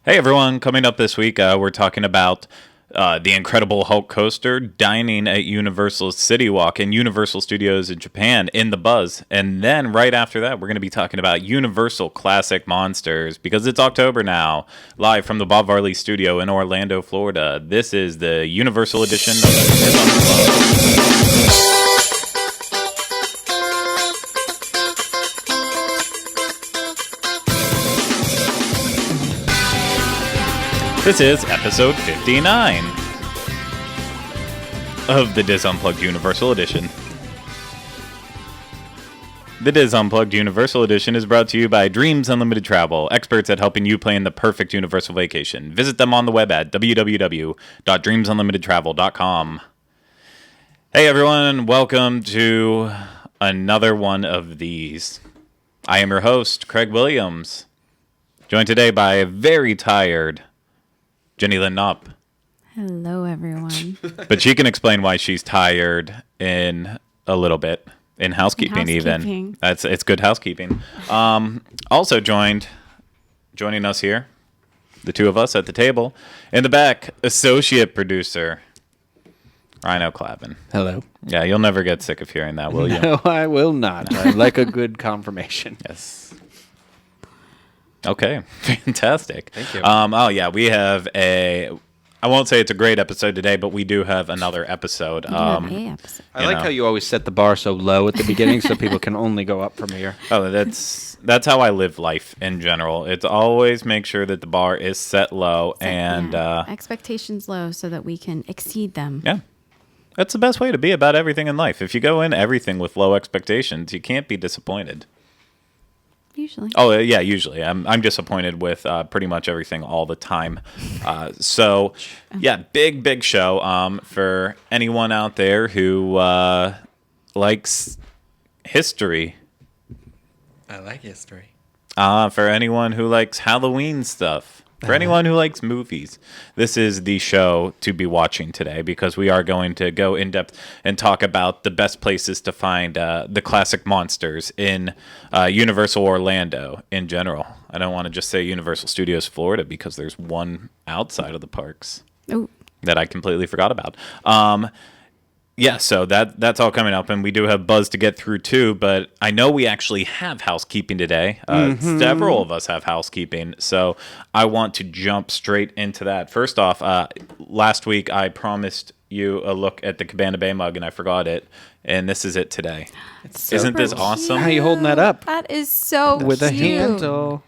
Hey everyone, coming up this week, we're talking about the Incredible Hulk coaster dining at Universal's CityWalk in Universal Studios in Japan in the Buzz. And then right after that, we're going to be talking about Universal Classic Monsters because it's October now, live from the Bob Varley Studio in Orlando, Florida. This is the Universal edition of the This is episode 59 of the Diz Unplugged Universal Edition. The Diz Unplugged Universal Edition is brought to you by Dreams Unlimited Travel, experts at helping you plan the perfect Universal vacation. Visit them on the web at www.dreamsunlimitedtravel.com. Hey everyone, welcome to another one of these. I am your host, Craig Williams, joined today by a very tired Jenny Lynn Knopp. Hello, everyone. But she can explain why she's tired in a little bit. In housekeeping, even. It's good housekeeping. Also joining us here, the two of us at the table. In the back, associate producer, Rhino Clavin. Hello. Yeah, you'll never get sick of hearing that, will you? No, I will not. I like a good confirmation. Yes. Okay, fantastic. Thank you. We have I won't say it's a great episode today, but we do have another episode. I like how you always set the bar so low at the beginning so people can only go up from here. Oh, that's how I live life in general. It's always make sure that the bar is set low and expectations low so that we can exceed them. Yeah. That's the best way to be about everything in life. If you go in everything with low expectations, you can't be disappointed. Usually. Oh, yeah, usually. I'm disappointed with pretty much everything all the time. Big show for anyone out there who likes history. I like history. For anyone who likes Halloween stuff. For anyone who likes movies, this is the show to be watching today because we are going to go in depth and talk about the best places to find the classic monsters in Universal Orlando in general. I don't want to just say Universal Studios Florida because there's one outside of the parks that I completely forgot about. So that's all coming up, and we do have Buzz to get through too, but I know we actually have housekeeping today. Several of us have housekeeping, so I want to jump straight into that. First off, last week I promised you a look at the Cabana Bay mug, and I forgot it, and this is it today. Isn't this awesome? How are you holding that up? That is so With cute. a handle.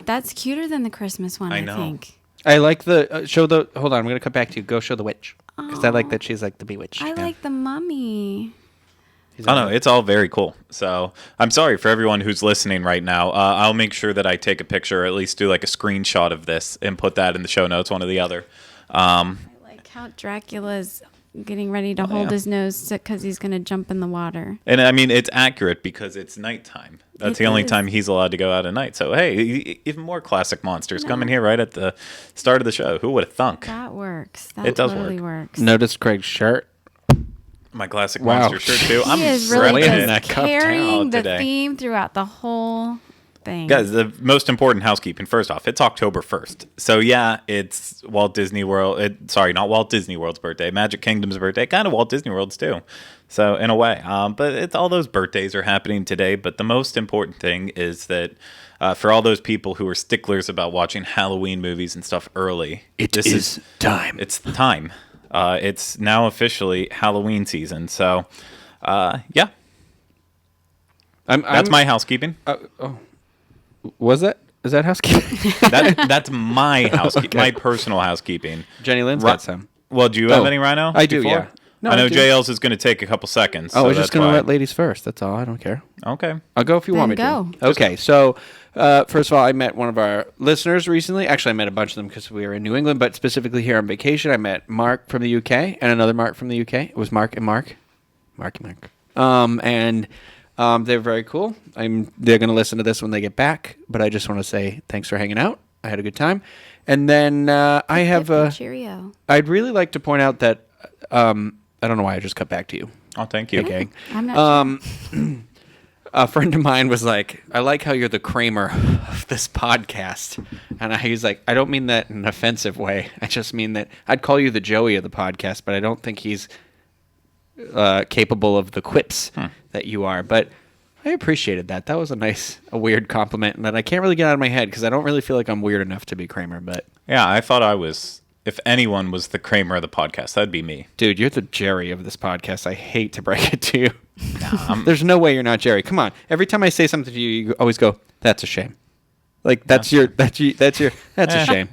That's cuter than the Christmas one, I think. I like the, hold on, I'm going to come back to you. Go show the witch. Because I like that she's like the bewitched. I like the mummy. Oh, no, it's all very cool. So I'm sorry for everyone who's listening right now. I'll make sure that I take a picture or at least do like a screenshot of this and put that in the show notes, one or the other. I like how Dracula's getting ready to hold his nose because he's going to jump in the water. And I mean, it's accurate because it's nighttime. That's the only time he's allowed to go out at night. So, hey, even more classic monsters coming here right at the start of the show. Who would have thunk? That works. That it does totally work. works. Notice Craig's shirt. My classic monster shirt, too. He is really just carrying the theme throughout the whole thing. Guys, the most important housekeeping. First off, it's October 1st. So, yeah, it's Walt Disney World. Not Walt Disney World's birthday. Magic Kingdom's birthday. Kind of Walt Disney World's, too. So, in a way. But all those birthdays are happening today. But the most important thing is that for all those people who are sticklers about watching Halloween movies and stuff early. This is time. It's the time. It's now officially Halloween season. So, yeah. That's my housekeeping. Was that? Is that housekeeping? That's my housekeeping, okay. My personal housekeeping. Jenny Lynn's got some. Well, do you have any, Rhino? I do, yeah. No, I know JL's is going to take a couple seconds. I was just going to let ladies first. That's all. I don't care. Okay. I'll go if you want me to. Okay. So, first of all, I met one of our listeners recently. Actually, I met a bunch of them because we were in New England, but specifically here on vacation, I met Mark from the UK and another Mark from the UK. It was Mark and Mark. Mark and Mark. They're very cool. They're going to listen to this when they get back, but I just want to say thanks for hanging out. I had a good time. And then I have cheerio. I'd really like to point out that I don't know why I just cut back to you. Oh, thank you. Okay. I'm not a friend of mine was like, I like how you're the Kramer of this podcast. And he's like, I don't mean that in an offensive way. I just mean that I'd call you the Joey of the podcast, but I don't think he's capable of the quips that you are. But I appreciated that. That was a weird compliment that I can't really get out of my head because I don't really feel like I'm weird enough to be Kramer. But Yeah, I thought I was. If anyone was the Kramer of the podcast, that'd be me. dude, you're the Jerry of this podcast. I hate to break it to you. There's no way you're not Jerry. Come on. Every time I say something to you, you always go, "That's a shame." Like that's a shame.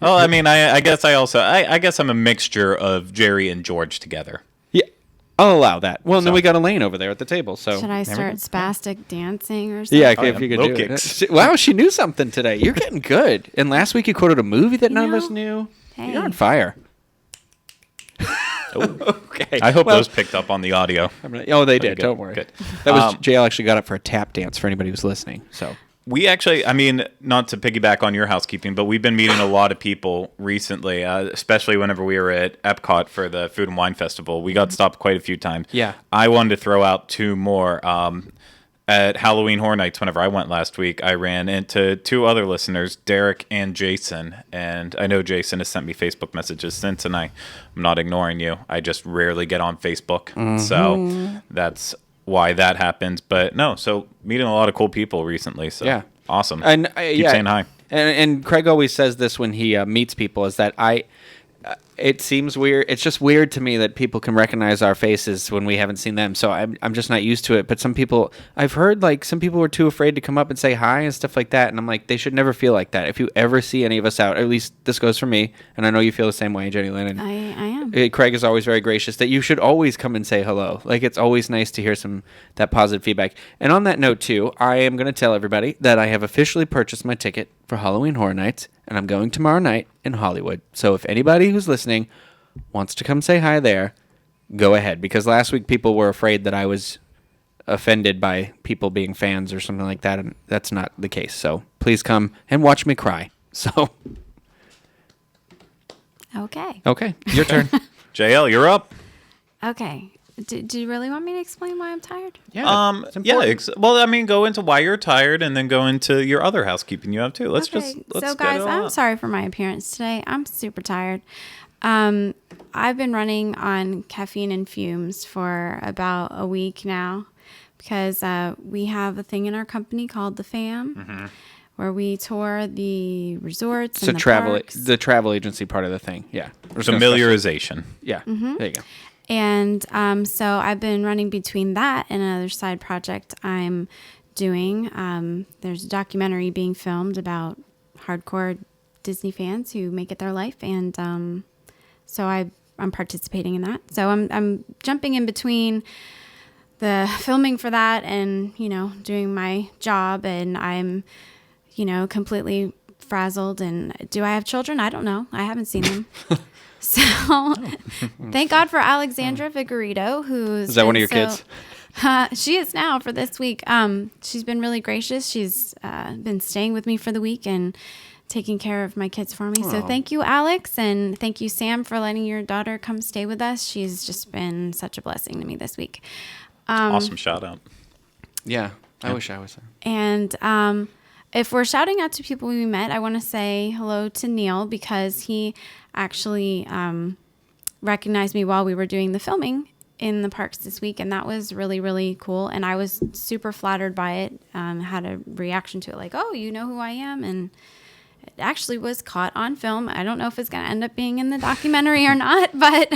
Well, I mean, I guess I guess I'm a mixture of Jerry and George together. Yeah, I'll allow that. Well, then we got Elaine over there at the table. So Should I start spastic dancing or something? yeah, Oh, if you could low do kicks. it. Wow, she knew something today. You're getting good. And last week you quoted a movie that none of us knew. Hey. You're on fire. Okay. I hope Well, those picked up on the audio. Oh, they did. good, Don't worry. good. That was JL actually got up for a tap dance for anybody who's listening. So We actually, I mean, not to piggyback on your housekeeping, but we've been meeting a lot of people recently, especially whenever we were at Epcot for the Food and Wine Festival. We got stopped quite a few times. Yeah. I wanted to throw out two more. At Halloween Horror Nights, whenever I went last week, I ran into two other listeners, Derek and Jason. And I know Jason has sent me Facebook messages since, and I'm not ignoring you. I just rarely get on Facebook. So that's why that happens. But no, so meeting a lot of cool people recently. So Yeah. awesome. and Keep saying hi. And Craig always says this when he meets people is that it seems weird. It's just weird to me that people can recognize our faces when we haven't seen them. So I'm just not used to it. But some people, I've heard like some people were too afraid to come up and say hi and stuff like that. And I'm like, they should never feel like that. If you ever see any of us out, at least this goes for me, and I know you feel the same way, Jenny Lynn. And I am. Craig is always very gracious that you should always come and say hello. Like it's always nice to hear that positive feedback. And on that note too, I am going to tell everybody that I have officially purchased my ticket for Halloween Horror Nights, and I'm going tomorrow night in Hollywood. So if anybody who's listening wants to come say hi there, go ahead. Because last week people were afraid that I was offended by people being fans or something like that, and that's not the case. So please come and watch me cry. So Okay. your turn. JL, you're up. Okay. Do you really want me to explain why I'm tired? Yeah. it's Yeah. important. Well, I mean, go into why you're tired, and then go into your other housekeeping you have too. Let's Okay. let's So, get guys, it I'm on. sorry for my appearance today. I'm super tired. I've been running on caffeine and fumes for about a week now because we have a thing in our company called the FAM, where we tour the resorts So and the parks. the travel agency part of the thing. Yeah. Familiarization. Yeah. There you go. And so I've been running between that and another side project I'm doing. There's a documentary being filmed about hardcore Disney fans who make it their life, and so I'm participating in that. So I'm jumping in between the filming for that and doing my job, and I'm completely frazzled. And do I have children? I don't know. I haven't seen them. So thank God for Alexandra Vigorito, who's Is that one of your been kids? She is now for this week. She's been really gracious. She's been staying with me for the week and taking care of my kids for me. So thank you, Alex, and thank you, Sam, for letting your daughter come stay with us. She's just been such a blessing to me this week. Awesome shout out. Yeah. I wish I was there. And if we're shouting out to people we met, I want to say hello to Neil because he actually recognized me while we were doing the filming in the parks this week, and that was really, really cool. And I was super flattered by it. Had a reaction to it like, oh, you know who I am? And it actually was caught on film. I don't know if it's going to end up being in the documentary or not, but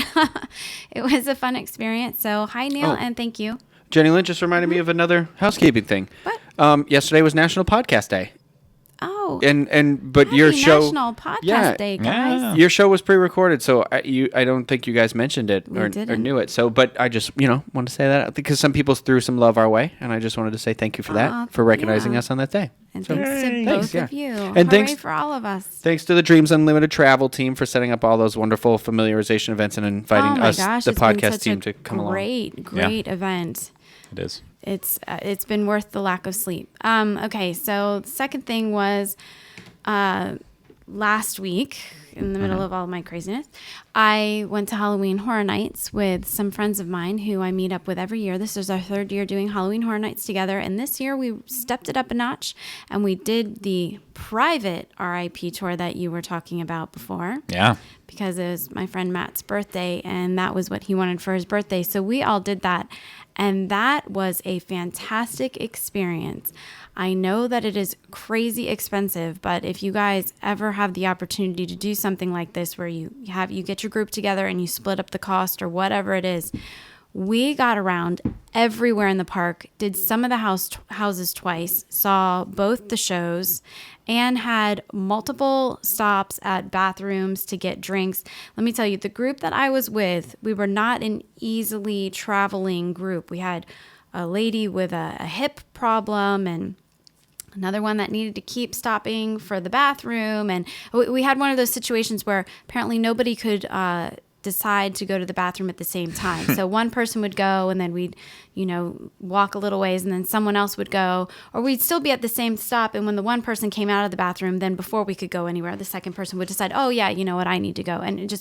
it was a fun experience. So hi, Neil, and thank you. Jenny Lynn just reminded me of another housekeeping thing. What? Yesterday was National Podcast Day. Oh, But your happy show National Podcast Day, guys. Yeah. Your show was pre-recorded, so I don't think you guys mentioned it or didn't. knew it. So, but I just want to say that because some people threw some love our way, and I just wanted to say thank you for that, for recognizing yeah. us on that day. And So, thanks to thanks, both of yeah. you. And Hooray thanks- for all of us. Thanks to the Dreams Unlimited travel team for setting up all those wonderful familiarization events and inviting Oh my us, gosh, the it's been podcast such team, a to come along. Great event. It is. It's been worth the lack of sleep. Okay, so the second thing was last week, in the middle of all my craziness, I went to Halloween Horror Nights with some friends of mine who I meet up with every year. This is our 3rd year doing Halloween Horror Nights together. And this year we stepped it up a notch and we did the private RIP tour that you were talking about before. Yeah. Because it was my friend Matt's birthday and that was what he wanted for his birthday. So we all did that. And that was a fantastic experience. I know that it is crazy expensive, but if you guys ever have the opportunity to do something like this where you get your group together and you split up the cost or whatever it is, we got around everywhere in the park, did some of the houses twice, saw both the shows, and had multiple stops at bathrooms to get drinks. Let me tell you, the group that I was with, we were not an easily traveling group. We had a lady with a hip problem and another one that needed to keep stopping for the bathroom. And we had one of those situations where apparently nobody could decide to go to the bathroom at the same time. So one person would go and then we'd, walk a little ways and then someone else would go, or we'd still be at the same stop. And when the one person came out of the bathroom, then before we could go anywhere, the second person would decide, oh yeah, you know what, I need to go. And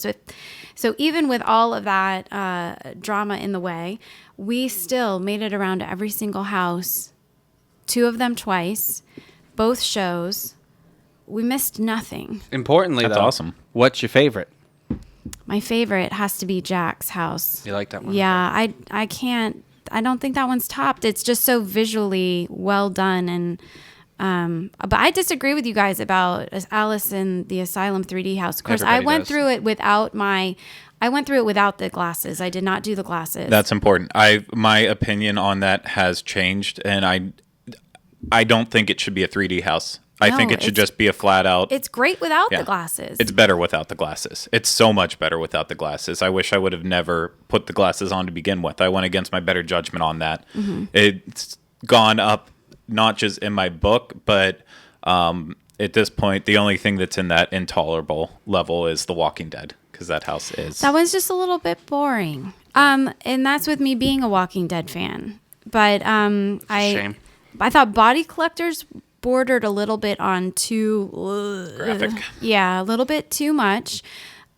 so even with all of that drama in the way, we still made it around to every single house, 2 of them twice, both shows. We missed nothing. Importantly, That's though, awesome. What's your favorite? My favorite has to be Jack's house. You like that one? Yeah, I can't. I don't think that one's topped. It's just so visually well done, and but I disagree with you guys about Alice in the Asylum 3D house. Of course, I went through it without the glasses. I did not do the glasses. That's important. My opinion on that has changed, and I don't think it should be a 3D house. I think it should just be a flat out. It's great without the glasses. It's better without the glasses. It's so much better without the glasses. I wish I would have never put the glasses on to begin with. I went against my better judgment on that. Mm-hmm. It's gone up notches in my book, but at this point, the only thing that's in that intolerable level is The Walking Dead, because that house is. That one's just a little bit boring. And that's with me being a Walking Dead fan. But Shame. I thought Body Collectors bordered a little bit on too graphic. Yeah, a little bit too much.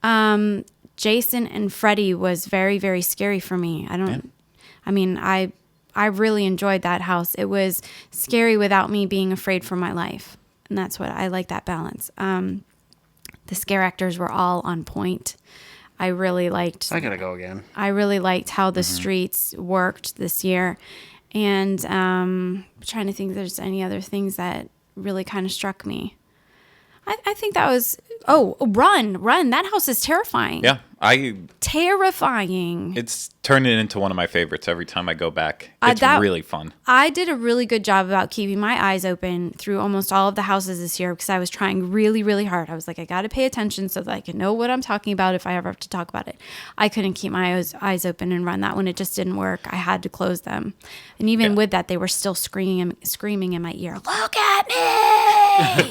Jason and Freddy was very, very scary for me. I really enjoyed that house. It was scary without me being afraid for my life. And that's what I like, that balance. The scare actors were all on point. I really liked. I gotta go again. I really liked how the streets worked this year. And I'm trying to think if there's any other things that really kind of struck me. I think that was, Run. That house is terrifying. Yeah. Terrifying. It's turning into one of my favorites every time I go back. It's really fun. I did a really good job about keeping my eyes open through almost all of the houses this year because I was trying really, really hard. I was like, I got to pay attention so that I can know what I'm talking about if I ever have to talk about it. I couldn't keep my eyes open and Run. That one, it just didn't work. I had to close them. And even with that, they were still screaming in my ear, look at me! I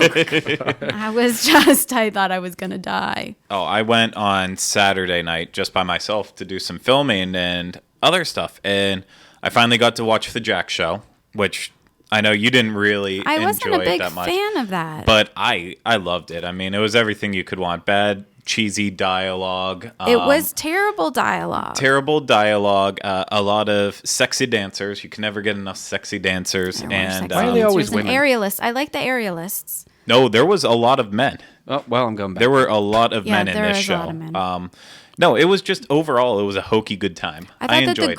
thought I was going to die. Oh, I went on Saturday night just by myself to do some filming and other stuff. And I finally got to watch the Jack show, which I know you didn't really enjoy that much. I wasn't a big fan of that. But I loved it. I mean, it was everything you could want. Bad, cheesy dialogue. It was terrible dialogue. Terrible dialogue. A lot of sexy dancers. You can never get enough sexy dancers. And why are they always women? Aerialists. I like the aerialists. No, there was a lot of men. Oh, well, I'm going back. There were a lot of men in this show. A lot of men. No, it was just overall, it was a hokey good time. I thought enjoyed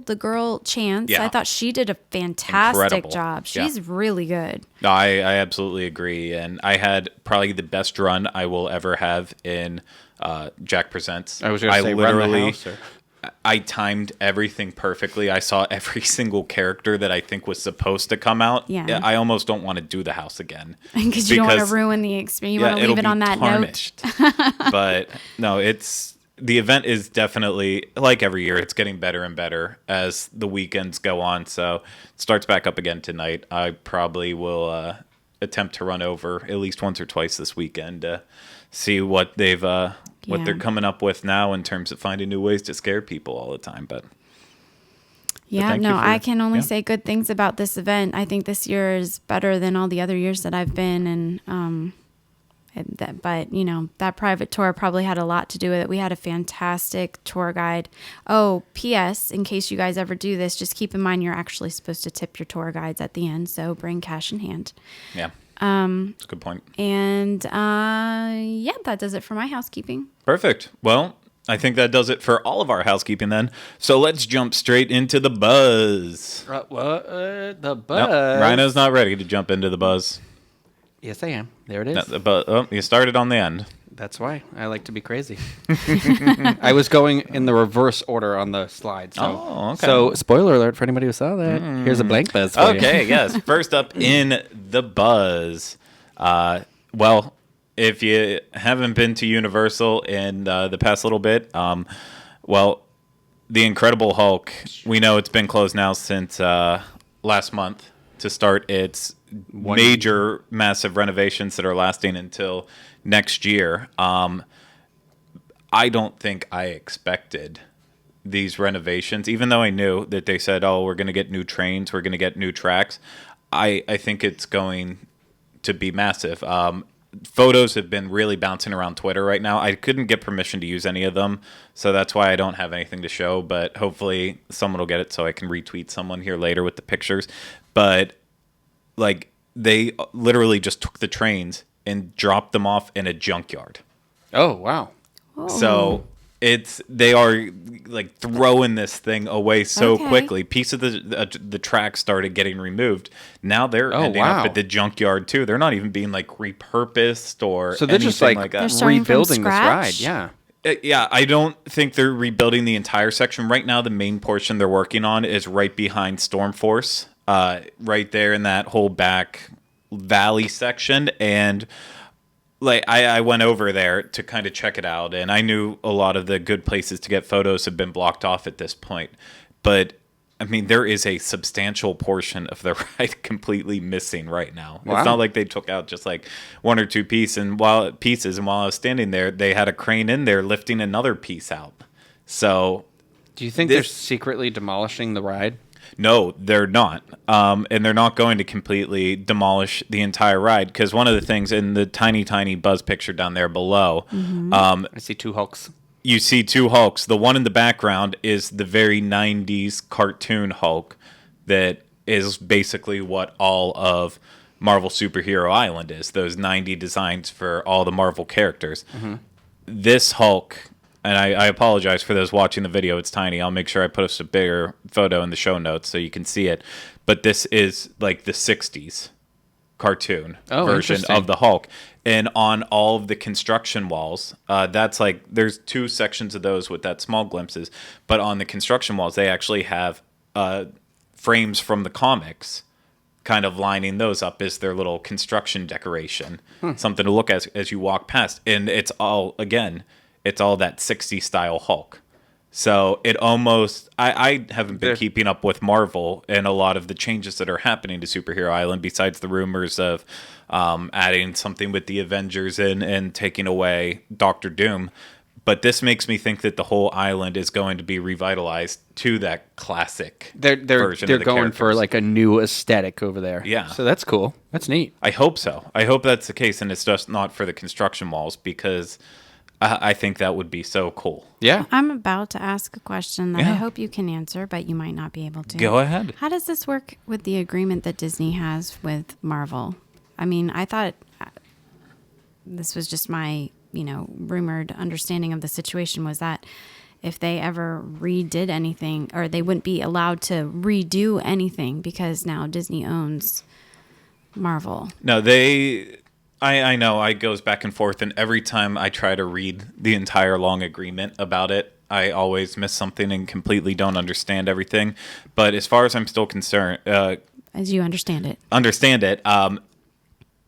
the girl Chance, I thought she did a fantastic job. She's really good. No, I absolutely agree. And I had probably the best run I will ever have in Jack Presents. I was going to say Run the House. I timed everything perfectly. I saw every single character that I think was supposed to come out. Yeah. I almost don't want to do the house again. Because you don't want to ruin the experience. You want to leave it on that tarnished. Note. But no, the event is definitely, like every year, it's getting better and better as the weekends go on. So it starts back up again tonight. I probably will attempt to run over at least once or twice this weekend to see what they're coming up with now in terms of finding new ways to scare people all the time. But I can only say good things about this event. I think this year is better than all the other years that I've been, and But, that private tour probably had a lot to do with it. We had a fantastic tour guide. Oh, P.S., in case you guys ever do this, just keep in mind you're actually supposed to tip your tour guides at the end, so bring cash in hand. Yeah. That's a good point. And, that does it for my housekeeping. Perfect. Well, I think that does it for all of our housekeeping then. So let's jump straight into the buzz. The buzz? No, Rhino's not ready to jump into the buzz. Yes, I am. There it is. You started on the end. That's why I like to be crazy. I was going in the reverse order on the slide. So spoiler alert for anybody who saw that. Here's a blank buzz for you. Okay, yes. First up in the buzz. Well, if you haven't been to Universal in the past little bit, The Incredible Hulk, we know it's been closed now since last month to start its major, massive renovations that are lasting until next year. I don't think I expected these renovations, even though I knew that they said, we're going to get new trains, we're going to get new tracks. I think it's going to be massive. Photos have been really bouncing around Twitter right now. I couldn't get permission to use any of them, so that's why I don't have anything to show, but hopefully someone will get it so I can retweet someone here later with the pictures. But they literally just took the trains and dropped them off in a junkyard. Oh, wow. Oh. So they are throwing this thing away so quickly. Piece of the track started getting removed. Now they're ending up at the junkyard too. They're not even being repurposed or so they're just like that. They're rebuilding this ride. scratch? Yeah. Yeah, I don't think they're rebuilding the entire section right now. The main portion they're working on is right behind Stormforce, right there in that whole back valley section. And I went over there to kind of check it out, and I knew a lot of the good places to get photos have been blocked off at this point. But I mean, there is a substantial portion of the ride completely missing right now. Wow. It's not like they took out just one or two pieces, and while I was standing there, they had a crane in there lifting another piece out. So, do you think they're secretly demolishing the ride? No, they're not. And they're not going to completely demolish the entire ride, because one of the things in the tiny, tiny Buzz picture down there below, I see two Hulks. You see two Hulks. The one in the background is the very 90s cartoon Hulk that is basically what all of Marvel Superhero Island is, those 90 designs for all the Marvel characters. Mm-hmm. This Hulk, and I apologize for those watching the video, it's tiny. I'll make sure I post a bigger photo in the show notes so you can see it. But this is the 60s cartoon version of the Hulk. And on all of the construction walls, that's there's two sections of those with that small glimpses. But on the construction walls, they actually have frames from the comics kind of lining those up as their little construction decoration. Something to look at as you walk past. And it's all that 60s style Hulk. So it almost, I haven't been keeping up with Marvel and a lot of the changes that are happening to Superhero Island, besides the rumors of adding something with the Avengers and taking away Doctor Doom. But this makes me think that the whole island is going to be revitalized to that classic version. They're going for a new aesthetic over there. Yeah. So that's cool. That's neat. I hope so. I hope that's the case, and it's just not for the construction walls, because I think that would be so cool. Yeah. I'm about to ask a question that I hope you can answer, but you might not be able to. Go ahead. How does this work with the agreement that Disney has with Marvel? I mean, I thought this was just my, rumored understanding of the situation, was that if they ever redid anything, or they wouldn't be allowed to redo anything because now Disney owns Marvel. No, I know it goes back and forth, and every time I try to read the entire long agreement about it, I always miss something and completely don't understand everything. But as far as I'm still concerned, as you understand it,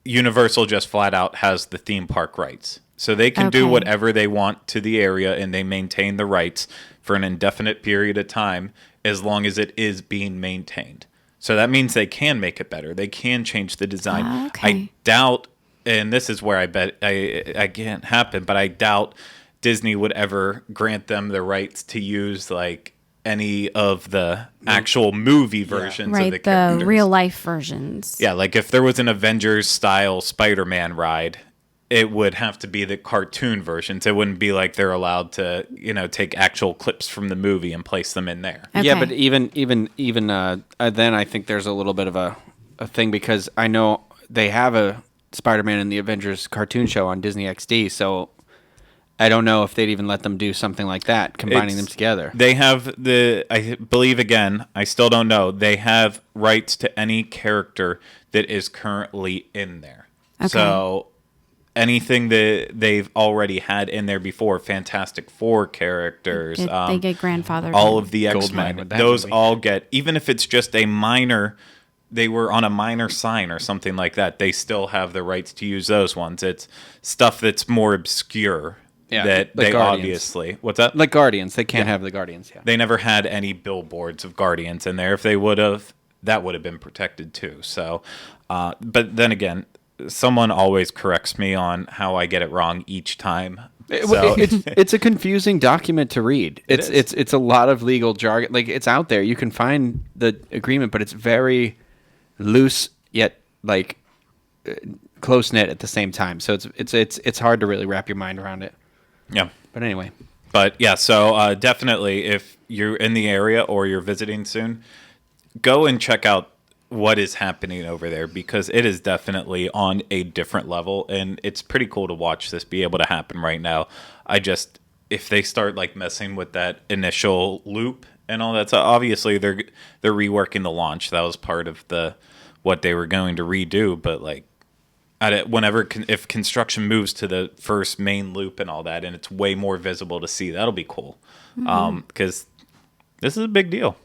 Universal just flat out has the theme park rights. So they can do whatever they want to the area, and they maintain the rights for an indefinite period of time as long as it is being maintained. So that means they can make it better. They can change the design. I doubt, and this is where I bet I can't happen, but I doubt Disney would ever grant them the rights to use any of the actual movie versions of the characters. The real life versions. Yeah, if there was an Avengers style Spider-Man ride, it would have to be the cartoon versions. It wouldn't be like they're allowed to, take actual clips from the movie and place them in there. Okay. Yeah, but even then, I think there's a little bit of a thing because I know they have a Spider-Man and the Avengers cartoon show on Disney XD, so I don't know if they'd even let them do something like that, combining them together. They have I believe, again, I still don't know, they have rights to any character that is currently in there. Okay. So anything that they've already had in there before, Fantastic Four characters, They get grandfathered. all in. of the Goldmine X-Men, with that those movie. all get, even if it's just a minor, they were on a minor sign or something like that, they still have the rights to use those ones. It's stuff that's more obscure Yeah, that like they Guardians. obviously... What's that? Like Guardians, they can't have the Guardians. Yeah. They never had any billboards of Guardians in there. If they would have, that would have been protected too. So, but then again, someone always corrects me on how I get it wrong each time. So, It's a confusing document to read. It's a lot of legal jargon. Like it's out there. You can find the agreement, but it's very loose yet like close knit at the same time. So it's hard to really wrap your mind around it. yeah. But anyway, But yeah, so definitely if you're in the area or you're visiting soon, go and check out what is happening over there because it is definitely on a different level and it's pretty cool to watch this be able to happen right now. If they start like messing with that initial loop and all that, so obviously they're reworking the launch. That was part of what they were going to redo, but like if construction moves to the first main loop and all that, and it's way more visible to see, that'll be cool. Because this is a big deal.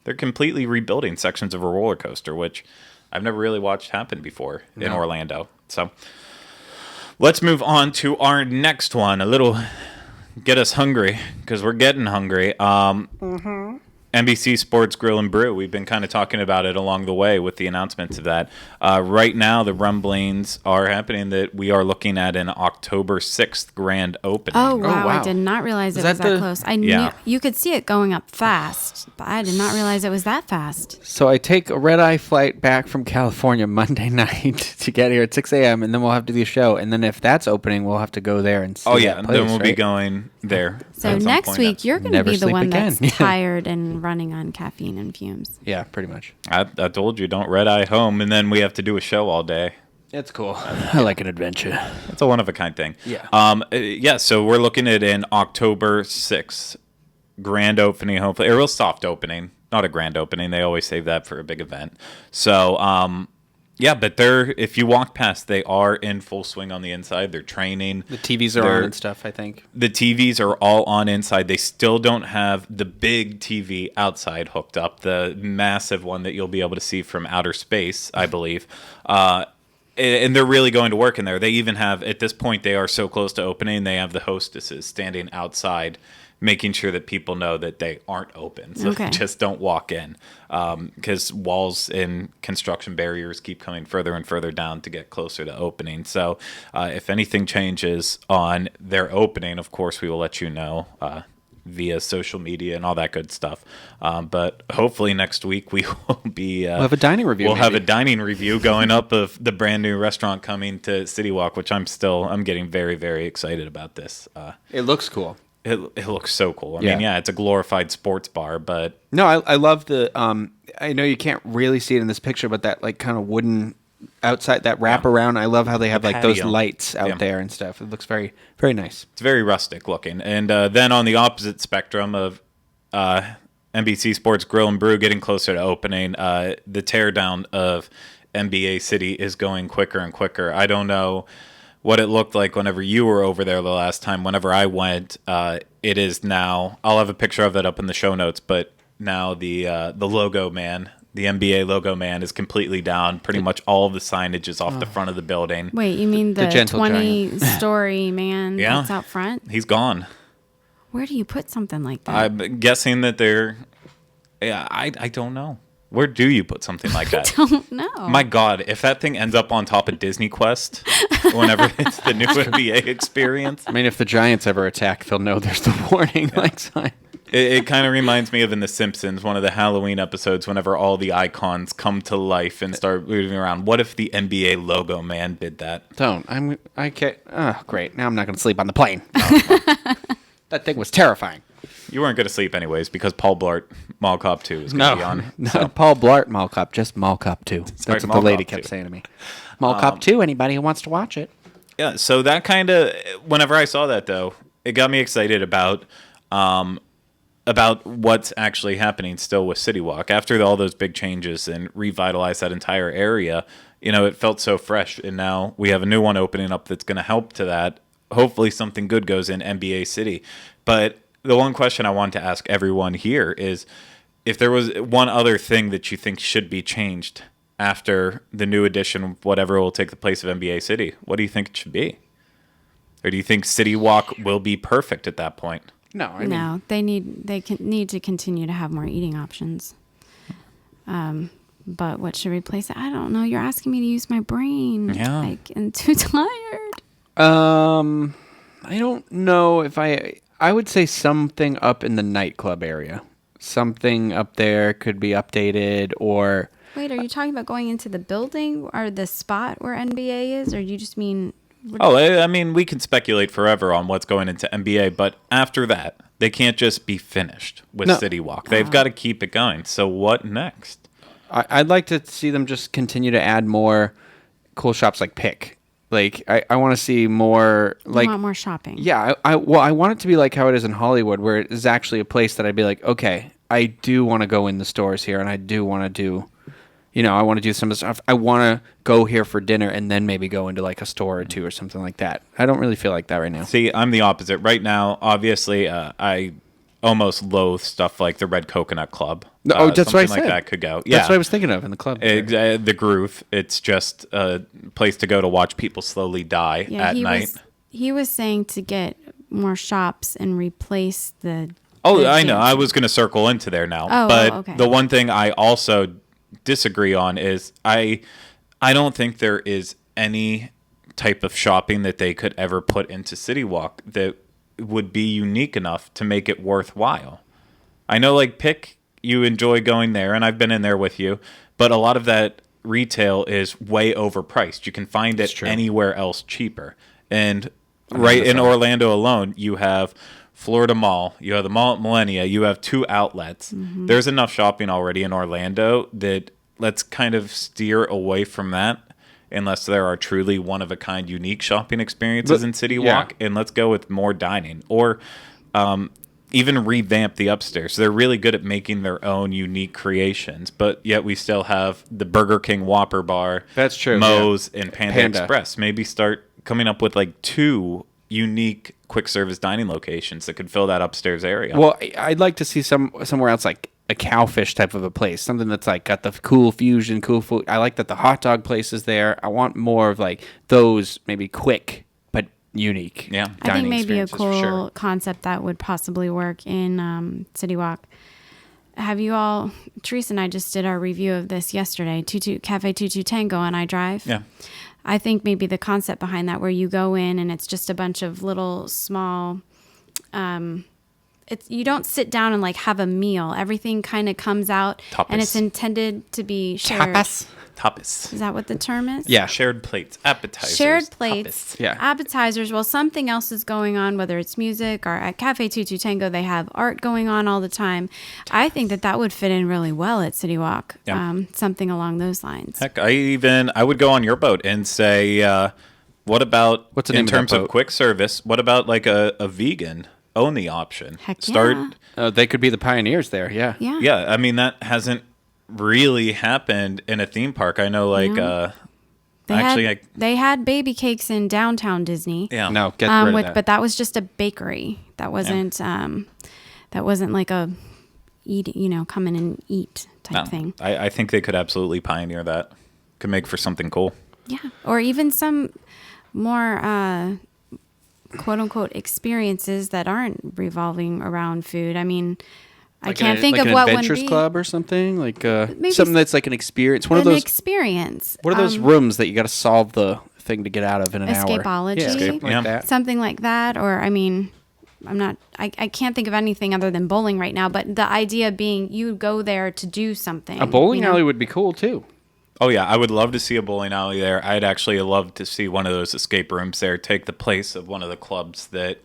They're completely rebuilding sections of a roller coaster, which I've never really watched happen before in Orlando. So let's move on to our next one. A little get us hungry because we're getting hungry. NBC Sports Grill and Brew. We've been kind of talking about it along the way with the announcements of that. Right now, the rumblings are happening that we are looking at an October 6th grand opening. Oh wow. wow. I did not realize Is it was that that the- close. I Yeah. knew you could see it going up fast, but I did not realize it was that fast. so I take a red-eye flight back from California Monday night to get here at 6 a.m. and then we'll have to do the show. And then if that's opening, we'll have to go there and see. Oh, yeah. that place, Then we'll be right? going there. So at some next point. week you're going to Never be the sleep one again. that's tired and running on caffeine and fumes. Yeah, pretty much. I told you, don't red eye home, and then we have to do a show all day. It's cool. I like an adventure. It's a one-of-a-kind thing. Yeah. Yeah, so we're looking at an October 6th grand opening, hopefully. A real soft opening, not a grand opening. They always save that for a big event. So, yeah, but if you walk past, they are in full swing on the inside. They're training. The TVs are on and stuff, I think. The TVs are all on inside. They still don't have the big TV outside hooked up, the massive one that you'll be able to see from outer space, I believe. And they're really going to work in there. They even have, at this point, they are so close to opening, they have the hostesses standing outside making sure that people know that they aren't open. So Okay. just don't walk in. Because walls and construction barriers keep coming further and further down to get closer to opening. So if anything changes on their opening, of course, we will let you know via social media and all that good stuff. But hopefully next week we will be... We'll have a dining review, We'll have a maybe. dining review going up of the brand new restaurant coming to CityWalk, which I'm getting very, very excited about this. It looks cool. It looks so cool. I mean, Yeah. yeah, it's a glorified sports bar, but No, I love the. I know you can't really see it in this picture, but that like kind of wooden outside that wrapparound. I love how they have like those patio. lights out Yeah. there and stuff. It looks very, very nice. it's very rustic looking. And then on the opposite spectrum of NBC Sports Grill and Brew getting closer to opening, the teardown of NBA City is going quicker and quicker. I don't know what it looked like whenever you were over there the last time. Whenever I went, it is now. I'll have a picture of it up in the show notes. But now the logo man, the NBA logo man, is completely down. Pretty much all of the signage is off the front of the building. Wait, you mean the gentle 20-story man Yeah. that's out front? He's gone. Where do you put something like that? I'm guessing that they're. Yeah, I don't know. Where do you put something like that? Don't know. My God, if that thing ends up on top of Disney Quest, whenever it's the new NBA experience, I mean, if the Giants ever attack, they'll know there's the warning like sign. It kind of reminds me of in The Simpsons, one of the Halloween episodes, whenever all the icons come to life and start moving around. What if the NBA logo man did that? I can't. Oh, great. Now I'm not going to sleep on the plane. That thing was terrifying. You weren't going to sleep anyways because Paul Blart Mall Cop 2 is going to be on. No, Paul Blart Mall Cop, just Mall Cop 2. Sorry, That's what Mall the lady Cop kept 2. saying to me. Mall Cop 2, anybody who wants to watch it. Yeah, so that kind of, whenever I saw that though, it got me excited about what's actually happening still with CityWalk. After all those big changes and revitalized that entire area, it felt so fresh. And now we have a new one opening up that's going to help to that. Hopefully something good goes in NBA City. But the one question I want to ask everyone here is if there was one other thing that you think should be changed after the new edition, whatever will take the place of NBA City, what do you think it should be? Or do you think CityWalk will be perfect at that point? No, they need to continue to have more eating options. But what should replace it? I don't know. You're asking me to use my brain. Yeah. I'm too tired. I don't know if I would say something up in the nightclub area. Something up there could be updated or... Wait, are you talking about going into the building or the spot where NBA is? Or do you just mean... Oh, I mean, we can speculate forever on what's going into NBA, but after that, they can't just be finished with CityWalk. They've got to keep it going. So what next? I'd like to see them just continue to add more cool shops like Pick. Like, I want to see more... You like want more shopping. Yeah, I want it to be like how it is in Hollywood, where it is actually a place that I'd be like, okay, I do want to go in the stores here, and I do want to do... I want to do some of the stuff. I want to go here for dinner and then maybe go into like a store or two or something like that. I don't really feel like that right now. See, I'm the opposite. Right now, obviously, I almost loathe stuff like the Red Coconut Club. That's what I said. Something like that could go. That's what I was thinking of in the club. The Groove. It's just a place to go to watch people slowly die at night. He was saying to get more shops and replace the... Oh, I know. I was going to circle into there now. Okay. The one thing I also disagree on is I don't think there is any type of shopping that they could ever put into CityWalk that would be unique enough to make it worthwhile. I know like Pick, you enjoy going there, and I've been in there with you, but a lot of that retail is way overpriced. You can find it anywhere else cheaper. And right in Orlando alone, you have Florida Mall, you have the mall at Millennia, you have 2 outlets. Mm-hmm. There's enough shopping already in Orlando that let's kind of steer away from that unless there are truly one-of-a-kind unique shopping experiences in CityWalk, and let's go with more dining. Or even revamp the upstairs. They're really good at making their own unique creations, but yet we still have the Burger King Whopper Bar, that's true, Moe's, and Panda Express. Maybe start coming up with like 2 unique quick service dining locations that could fill that upstairs area. Well, I'd like to see somewhere else like a Cowfish type of a place, something that's like got the cool fusion, cool food. I like that the hot dog place is there. I want more of like those maybe quick but unique. Yeah, I think maybe a cool concept that would possibly work in CityWalk. Have you all? Teresa and I just did our review of this yesterday. Cafe 22 Tango on iDrive. Yeah. I think maybe the concept behind that, where you go in and it's just a bunch of little small, you don't sit down and like have a meal. Everything kind of comes out, and it's intended to be shared. Tapas. Is that what the term is? Yeah. Shared plates, appetizers. Shared plates, yeah. Appetizers. Well, something else is going on, whether it's music or at Cafe 22 Tango, they have art going on all the time. I think that would fit in really well at CityWalk. Yeah. Something along those lines. Heck, I would go on your boat and say, what about, what's the name in terms of, of quick service, what about like a vegan only option? Heck Start. yeah. They could be the pioneers there, yeah. Yeah. Yeah, I mean, that hasn't really happened in a theme park. I know, like, they had baby cakes in downtown Disney. Yeah. No, get rid of that. But that was just a bakery. That wasn't like a come in and eat type thing. I think they could absolutely pioneer that. Could make for something cool. Yeah, or even some more quote unquote experiences that aren't revolving around food. I mean, I can't think of what would be. Adventures Club or something like something that's like an experience. One of those experience. What are those rooms that you got to solve the thing to get out of in an hour? Escapology, like that. Something like that, or I mean, I can't think of anything other than bowling right now, but the idea being you go there to do something. A bowling alley would be cool too. Oh yeah, I would love to see a bowling alley there. I'd actually love to see one of those escape rooms there take the place of one of the clubs that,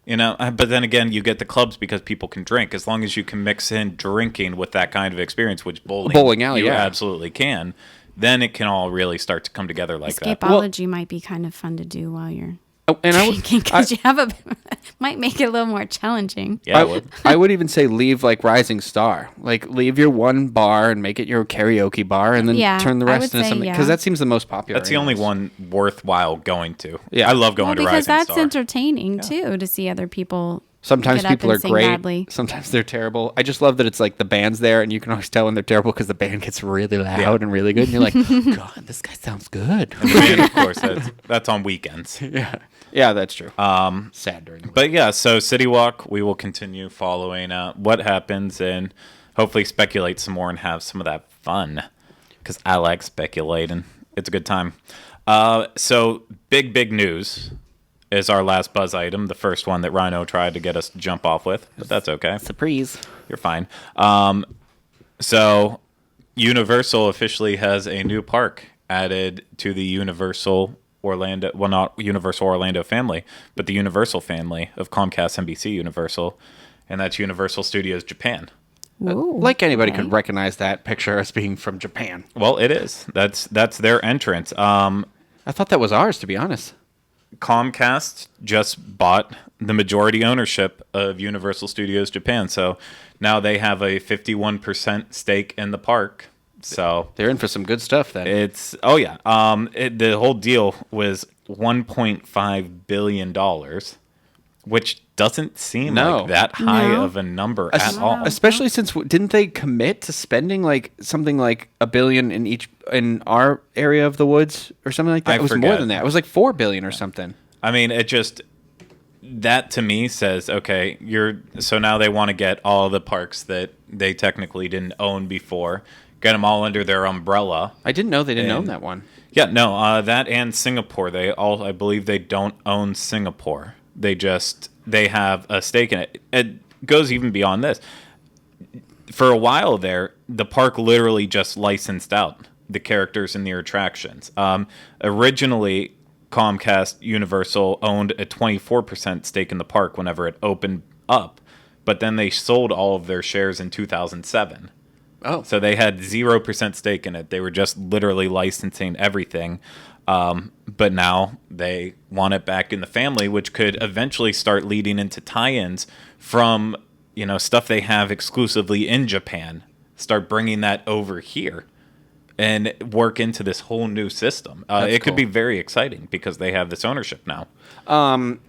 but then again, you get the clubs because people can drink. As long as you can mix in drinking with that kind of experience, which bowling alley, you absolutely can, then it can all really start to come together like that. Escapology might be kind of fun to do while you're and drinking, because you have might make it a little more challenging. Yeah, I would even say leave like Rising Star, like leave your one bar and make it your karaoke bar, and then turn the rest into something, because that seems the most popular. That's the only one worthwhile going to. Yeah, I love going to Rising Star because that's entertaining too, to see other people. Sometimes people are great. Badly. Sometimes they're terrible. I just love that it's like the band's there, and you can always tell when they're terrible because the band gets really loud and really good, and you're like, God, this guy sounds good. And of course, that's on weekends. Yeah, that's true. Sad during the week. But yeah, so CityWalk, we will continue following what happens and hopefully speculate some more and have some of that fun, because I like speculating. It's a good time. So big news is our last buzz item, the first one that Rhino tried to get us to jump off with, but that's okay. Surprise. You're fine. So Universal officially has a new park added to the Universal Orlando, well, not Universal Orlando family, but the Universal family of Comcast, NBC Universal, and that's Universal Studios Japan. Ooh, like anybody could recognize that picture as being from Japan. Well, it is. That's their entrance. I thought that was ours, to be honest. Comcast just bought the majority ownership of Universal Studios Japan, so now they have a 51% stake in the park. So they're in for some good stuff then. The whole deal was $1.5 billion, which doesn't seem like that high of a number at all. Especially since didn't they commit to spending like something like $1 billion in our area of the woods or something like that? It was more than that. It was like $4 billion or something. I mean, that to me says, okay, so now they want to get all the parks that they technically didn't own before, get them all under their umbrella. I didn't know they didn't own that one. Yeah, no, that and Singapore. I believe they don't own Singapore. They have a stake in it. It goes even beyond this. For a while there, the park literally just licensed out the characters and their attractions. Originally, Comcast Universal owned a 24% stake in the park whenever it opened up, but then they sold all of their shares in 2007. Oh. So they had 0% stake in it. They were just literally licensing everything. But now they want it back in the family, which could eventually start leading into tie-ins from, stuff they have exclusively in Japan. Start bringing that over here and work into this whole new system. It could be very exciting because they have this ownership now.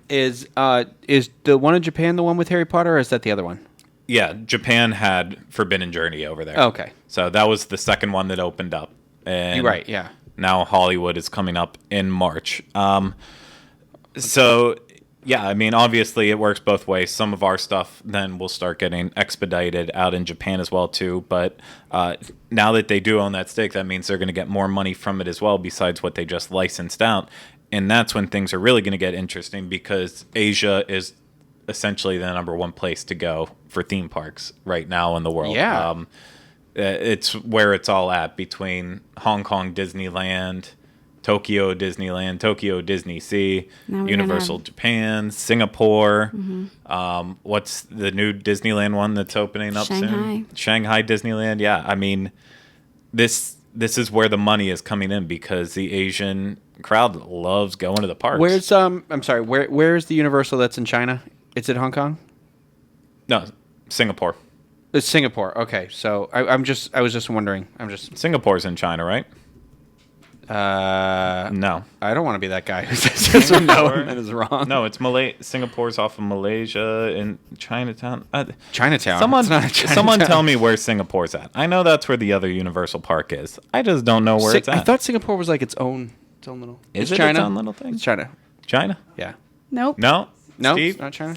Is the one in Japan the one with Harry Potter, or is that the other one? Yeah, Japan had Forbidden Journey over there. Okay. So that was the second one that opened up. And you're right, yeah. Now Hollywood is coming up in March. So, yeah, I mean, obviously it works both ways. Some of our stuff then will start getting expedited out in Japan as well, too. But now that they do own that stake, that means they're going to get more money from it as well, besides what they just licensed out. And that's when things are really going to get interesting, because Asia is essentially the number one place to go for theme parks right now in the world. Yeah. It's where it's all at, between Hong Kong Disneyland, Tokyo Disneyland, Tokyo Disney Sea, Universal Japan, Singapore. Mm-hmm. What's the new Disneyland one that's opening up soon? Shanghai Disneyland. Yeah, I mean, this is where the money is coming in, because the Asian crowd loves going to the parks. Where's I'm sorry, where's the Universal that's in China? It's in Hong Kong? No, Singapore. It's Singapore. Okay, so I was just wondering. Singapore's in China, right? No. I don't want to be that guy who says no and that is wrong. No, it's Singapore's off of Malaysia in Chinatown. Chinatown. Someone tell me where Singapore's at. I know that's where the other Universal Park is. I just don't know where it's at. I thought Singapore was like its own little. Is it China? its own little thing? It's China. China? Yeah. Nope. No. No, Steve? it's not China.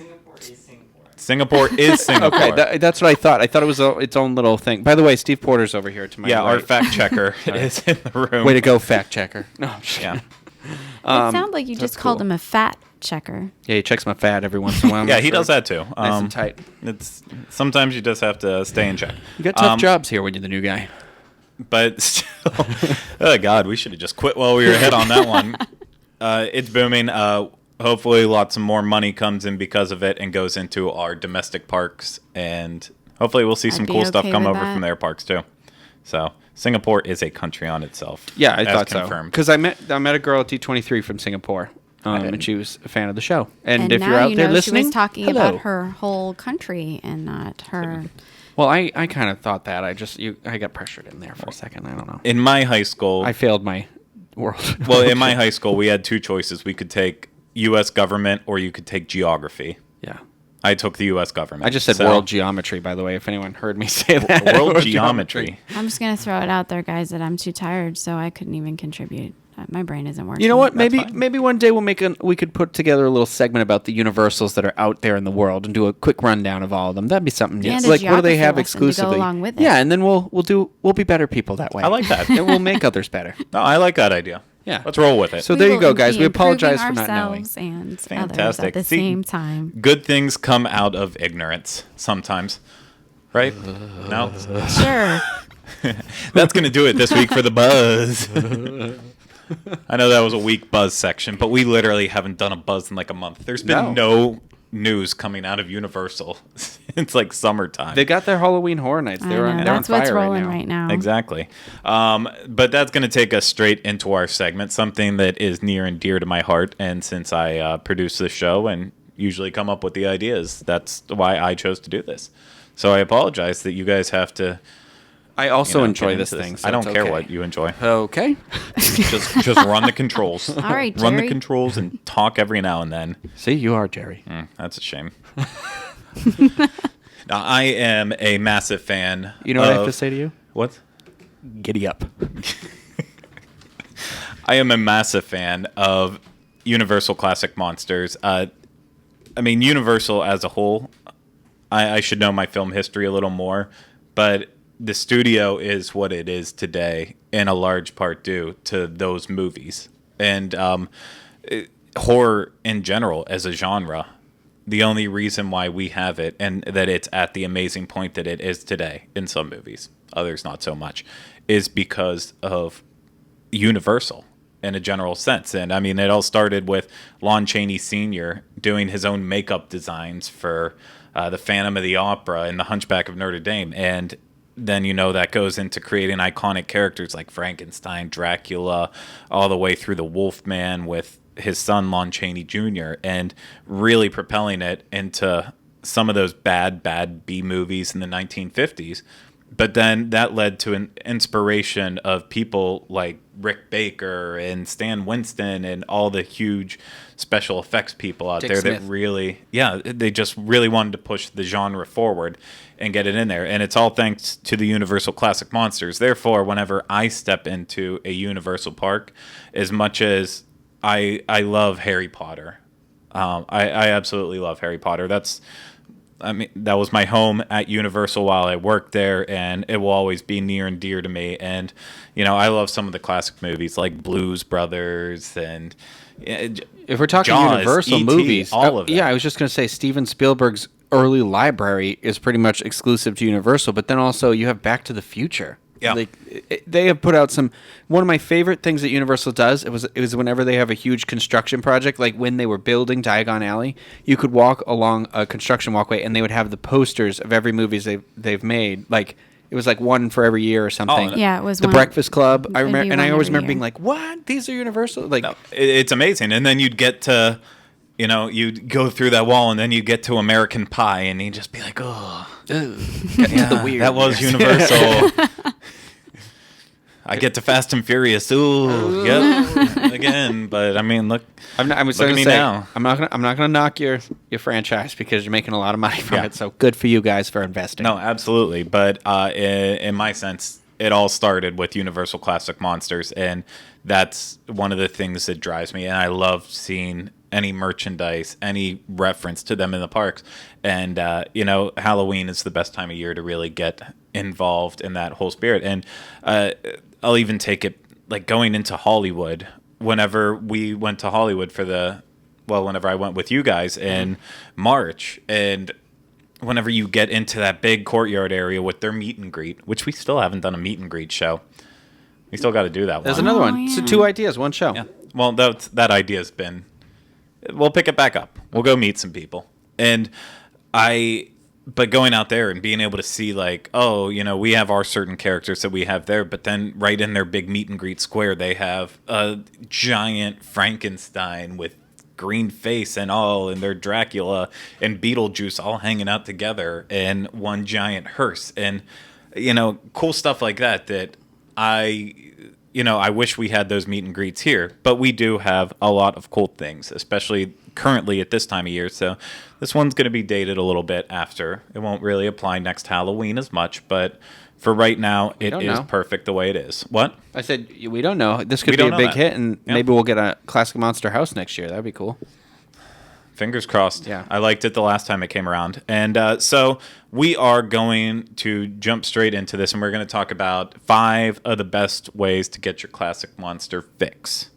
Singapore is Singapore. Okay, that's what I thought. I thought it was its own little thing. By the way, Steve Porter's over here to my right. Our fact checker is in the room. Way to go, fact checker. No, I'm just yeah. It sounded like you just called him a fat checker. Yeah, he checks my fat every once in a while. Yeah, he does that too. Nice and tight. It's sometimes you just have to stay in check. You got tough jobs here when you're the new guy. But still, oh God, we should have just quit while we were ahead on that one. It's booming. Hopefully, lots of more money comes in because of it and goes into our domestic parks, and hopefully, we'll see some I'd be cool stuff okay come with over that. from their parks too. So Singapore is a country on itself. Yeah, I as thought confirmed. so. Because I met a girl at D23 from Singapore, and she was a fan of the show. And if now you're out you there know listening, she was talking hello. about her whole country and not her. Well, I kind of thought that. I got pressured in there for a second. I don't know. In my high school, I failed my world. well, in my high school, we had two choices. We could take U.S. government or you could take geography. Yeah. I took the U.S. government. I just said So- world geometry, by the way, if anyone heard me say that. World geometry. I'm just gonna throw it out there, guys, that I'm too tired, so I couldn't even contribute. My brain isn't working. You know what? That's Maybe fine. maybe one day we could put together a little segment about the universals that are out there in the world and do a quick rundown of all of them. That'd be something. And It's a like what do they geography have lesson to go exclusively? along with it. Yeah, and then we'll be better people that way. I like that. and we'll make others better. No, I like that idea. Yeah. Let's roll with it. So there you will go, guys. be We apologize improving for not knowing. ourselves and others Fantastic. at the See, same time. Good things come out of ignorance sometimes. Right? No? Sure. That's going to do it this week for the buzz. I know that was a weak buzz section, but we literally haven't done a buzz in like a month. There's been no news coming out of Universal since like summertime. They got their Halloween Horror Nights. I They're on, know, they're that's on what's fire rolling right now. Exactly. But that's going to take us straight into our segment, something that is near and dear to my heart. And since I produce this show and usually come up with the ideas, that's why I chose to do this. So I apologize that you guys have to. I also get enjoy into this thing. So I don't it's care okay. what you enjoy. Okay. Just run the controls. All right, Run the Jerry. controls and talk every now and then. See, you are Jerry. That's a shame. Now, I am a massive fan. You know what I have of- to say to you? What? Giddy up. I am a massive fan of Universal Classic Monsters. I mean, Universal as a whole, I should know my film history a little more, but the studio is what it is today in a large part due to those movies. And horror in general as a genre, the only reason why we have it and that it's at the amazing point that it is today in some movies, others not so much, is because of Universal in a general sense. And I mean, it all started with Lon Chaney Sr. doing his own makeup designs for the Phantom of the Opera and the Hunchback of Notre Dame. And then, that goes into creating iconic characters like Frankenstein, Dracula, all the way through the Wolfman with his son, Lon Chaney Jr., and really propelling it into some of those bad B movies in the 1950s. But then that led to an inspiration of people like Rick Baker and Stan Winston and all the huge special effects people out Dick there Smith. that really, they just really wanted to push the genre forward and get it in there. And it's all thanks to the Universal Classic Monsters. Therefore, whenever I step into a Universal park, as much as I love Harry Potter, I absolutely love Harry Potter. That was my home at Universal while I worked there, and it will always be near and dear to me. And, I love some of the classic movies like Blues Brothers and If we're talking Jaws, Universal E.T., movies, all of them. yeah, I was just going to say Steven Spielberg's early library is pretty much exclusive to Universal, but then also you have Back to the Future. Yeah. They have put out one of my favorite things that Universal does. It was whenever they have a huge construction project, like when they were building Diagon Alley, you could walk along a construction walkway and they would have the posters of every movies they've made. Like it was like one for every year or something. Oh, Yeah, it was The one- Breakfast Club. I it'd be remember, and I one always every remember being year. like, "What? These are Universal?" Like, No, it's amazing. And then you'd get to, you'd go through that wall, and then you get to American Pie, and you'd just be like, oh, that was Universal. I get to Fast and Furious. Ooh, yep, again. But I mean, look, I'm look at gonna me say, now. I'm not gonna knock your franchise because you're making a lot of money from Yeah. it. So good for you guys for investing. No, absolutely. But in my sense, it all started with Universal Classic Monsters, and that's one of the things that drives me. And I love seeing any merchandise, any reference to them in the parks. And, Halloween is the best time of year to really get involved in that whole spirit. And I'll even take it, like going into Hollywood. Whenever we went to Hollywood for the whenever I went with you guys in March, and whenever you get into that big courtyard area with their meet and greet, which we still haven't done a meet and greet show. We still got to do that There's one. another one. yeah. So 2 ideas, one show. Yeah. Well, that idea's been. We'll pick it back up. We'll go meet some people. But going out there and being able to see, like, oh, we have our certain characters that we have there, but then right in their big meet and greet square, they have a giant Frankenstein with green face and all, and their Dracula and Beetlejuice all hanging out together in one giant hearse. And, cool stuff like that I wish we had those meet and greets here, but we do have a lot of cool things, especially currently at this time of year. So this one's going to be dated a little bit after. It won't really apply next Halloween as much, but for right now, it is perfect the way it is. What? I said, we don't know. This could be a big hit, and maybe we'll get a Classic Monster house next year. That'd be cool. Fingers crossed. Yeah. I liked it the last time it came around. And so we are going to jump straight into this, and we're going to talk about 5 of the best ways to get your Classic Monster fix.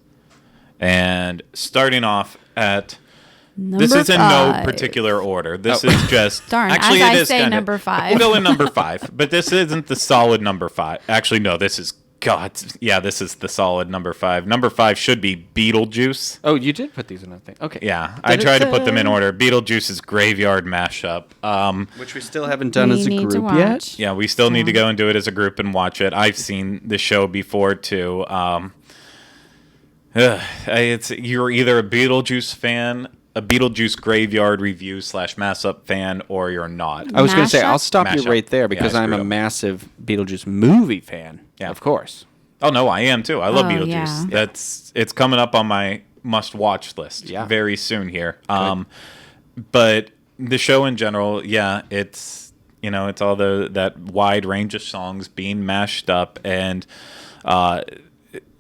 And starting off at... Number this is in 5. No particular order. This is just... Darn, actually, as it I is say kinda, number 5. We'll go in number 5. But this isn't the solid number 5. Actually, no, this is... God, yeah, this is the solid number 5. Number 5 should be Beetlejuice. Oh, you did put these in that thing. Okay. Yeah, I tried to put them in order. Beetlejuice's Graveyard Mashup. Which we still haven't done We as a need to group yet. watch. Yeah, we still need to go and do it as a group and watch it. I've seen the show before, too. You're either a Beetlejuice fan, a Beetlejuice Graveyard review / mashup fan, or you're not. I was going to say, Mashup? I'll stop you Mashup. right there because Yeah, I I'm a screwed up. massive Beetlejuice movie fan. Yeah. Of course. Oh, no, I am, too. I love Oh, Beetlejuice. yeah. It's coming up on my must-watch list very soon here. But the show in general, yeah, it's it's all that wide range of songs being mashed up, and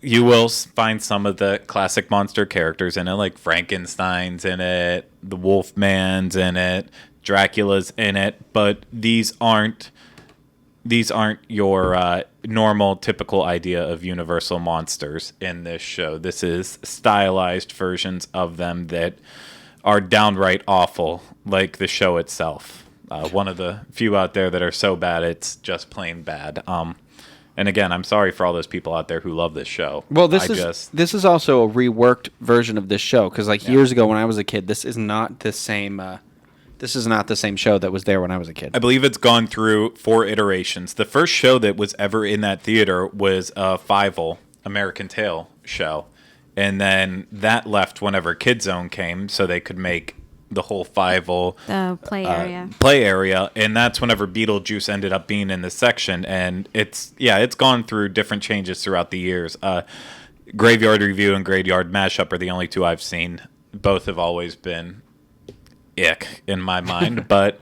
you will find some of the classic monster characters in it, like Frankenstein's in it, the Wolfman's in it, Dracula's in it, but these aren't your normal, typical idea of Universal monsters in this show. This is stylized versions of them that are downright awful, like the show itself. One of the few out there that are so bad it's just plain bad. And again, I'm sorry for all those people out there who love this show. Well, this is also a reworked version of this show because, years ago when I was a kid, this is not the same. This is not the same show that was there when I was a kid. I believe it's gone through 4 iterations. The first show that was ever in that theater was a Fievel American Tail show. And then that left whenever Kid Zone came so they could make the whole Fievel The play area. And that's whenever Beetlejuice ended up being in this section. And it's gone through different changes throughout the years. Graveyard Review and Graveyard Mashup are the only 2 I've seen. Both have always been ick in my mind, but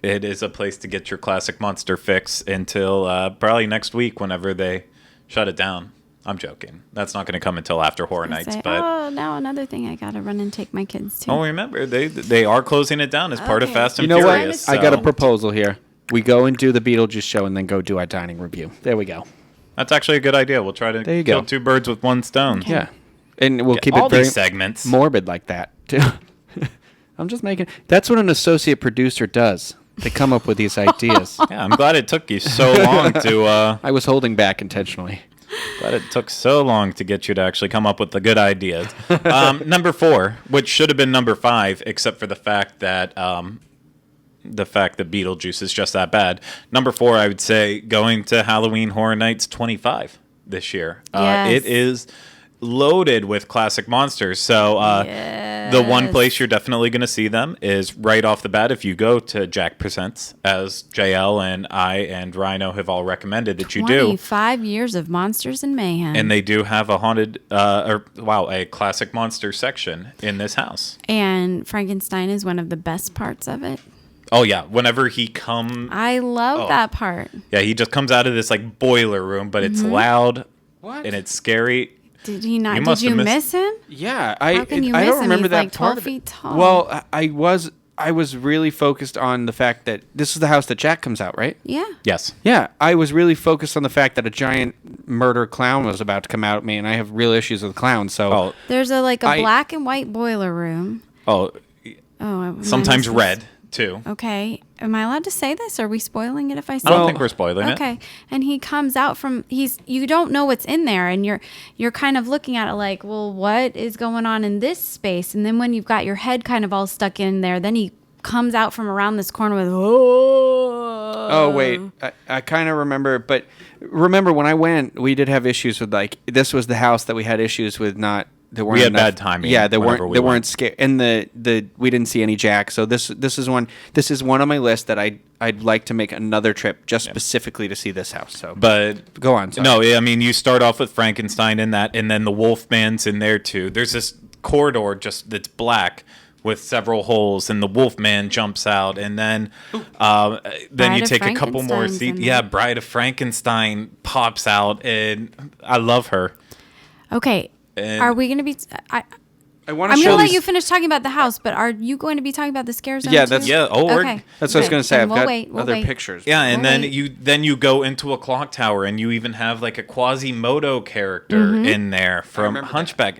it is a place to get your classic monster fix until probably next week whenever they shut it down. I'm joking. That's not going to come until after Horror Nights. But now another thing I gotta run and take my kids to. oh, remember they are closing it down as part of Okay. Fast and You know what? Furious. I got a so proposal here. We go and do the Beetlejuice show and then go do our dining review. There we go. That's actually a good idea. We'll try to There you kill go. 2 birds with 1 stone. Yeah. And we'll keep all it very these segments. morbid like that, too. I'm just making... That's what an associate producer does. They come up with these ideas. Yeah, I'm glad it took you so long to. I was holding back intentionally. Glad it took so long to get you to actually come up with the good ideas. Number 4, which should have been number 5, except for the fact that Beetlejuice is just that bad. Number 4, I would say going to Halloween Horror Nights 25 this year. Yes. It is loaded with classic monsters. So the one place you're definitely going to see them is right off the bat if you go to Jack Presents, as JL and I and Rhino have all recommended that you do. 25 years of monsters and mayhem. And they do have a classic monster section in this house. And Frankenstein is one of the best parts of it. Oh yeah, whenever he comes, I love that part. yeah, he just comes out of this like boiler room, but it's loud What? and it's scary. Did he not? must Did you have miss him? Yeah, How can you I miss don't him? remember He's that like 12 part of it. feet tall. Well, I I was really focused on the fact that this is the house that Jack comes out, right? Yeah. Yes. Yeah, I was really focused on the fact that a giant murder clown was about to come out at me, and I have real issues with clowns. So Oh, There's a black and white boiler room. oh, Oh, am I sometimes supposed- red too. Okay. Am I allowed to say this? Are we spoiling it if I say I don't it? think we're spoiling it. Okay. And he comes out from you don't know what's in there, and you're kind of looking at it like, well, what is going on in this space? And then when you've got your head kind of all stuck in there, then he comes out from around this corner with Oh wait, I kind of remember, but remember when I went, we did have issues with this was the house that we had issues with. Not there weren't We had enough, bad timing Yeah, there whenever weren't we there went. weren't scared, and the we didn't see any Jack. So this is one on my list that I'd like to make another trip just specifically to see this house. So, But go on. Sorry. no, I mean you start off with Frankenstein in that, and then the Wolfman's in there too. There's this corridor just that's black with several holes, and the Wolfman jumps out, and then Bride you of take a couple more Frankenstein's seats. in Yeah, there. Bride of Frankenstein pops out, and I love her. Okay. And- Are we going to be I want to I'm show going to let these- you finish talking about the house, but are you going to be talking about the scare zone Yeah, too? that's- Yeah, oh, we're- okay. That's what I was Okay. going to say. Then I've we'll got wait, we'll other wait. pictures. Yeah, and We'll then wait. you go into a clock tower, and you even have like a Quasimodo character Mm-hmm. in there from remember that. Hunchback.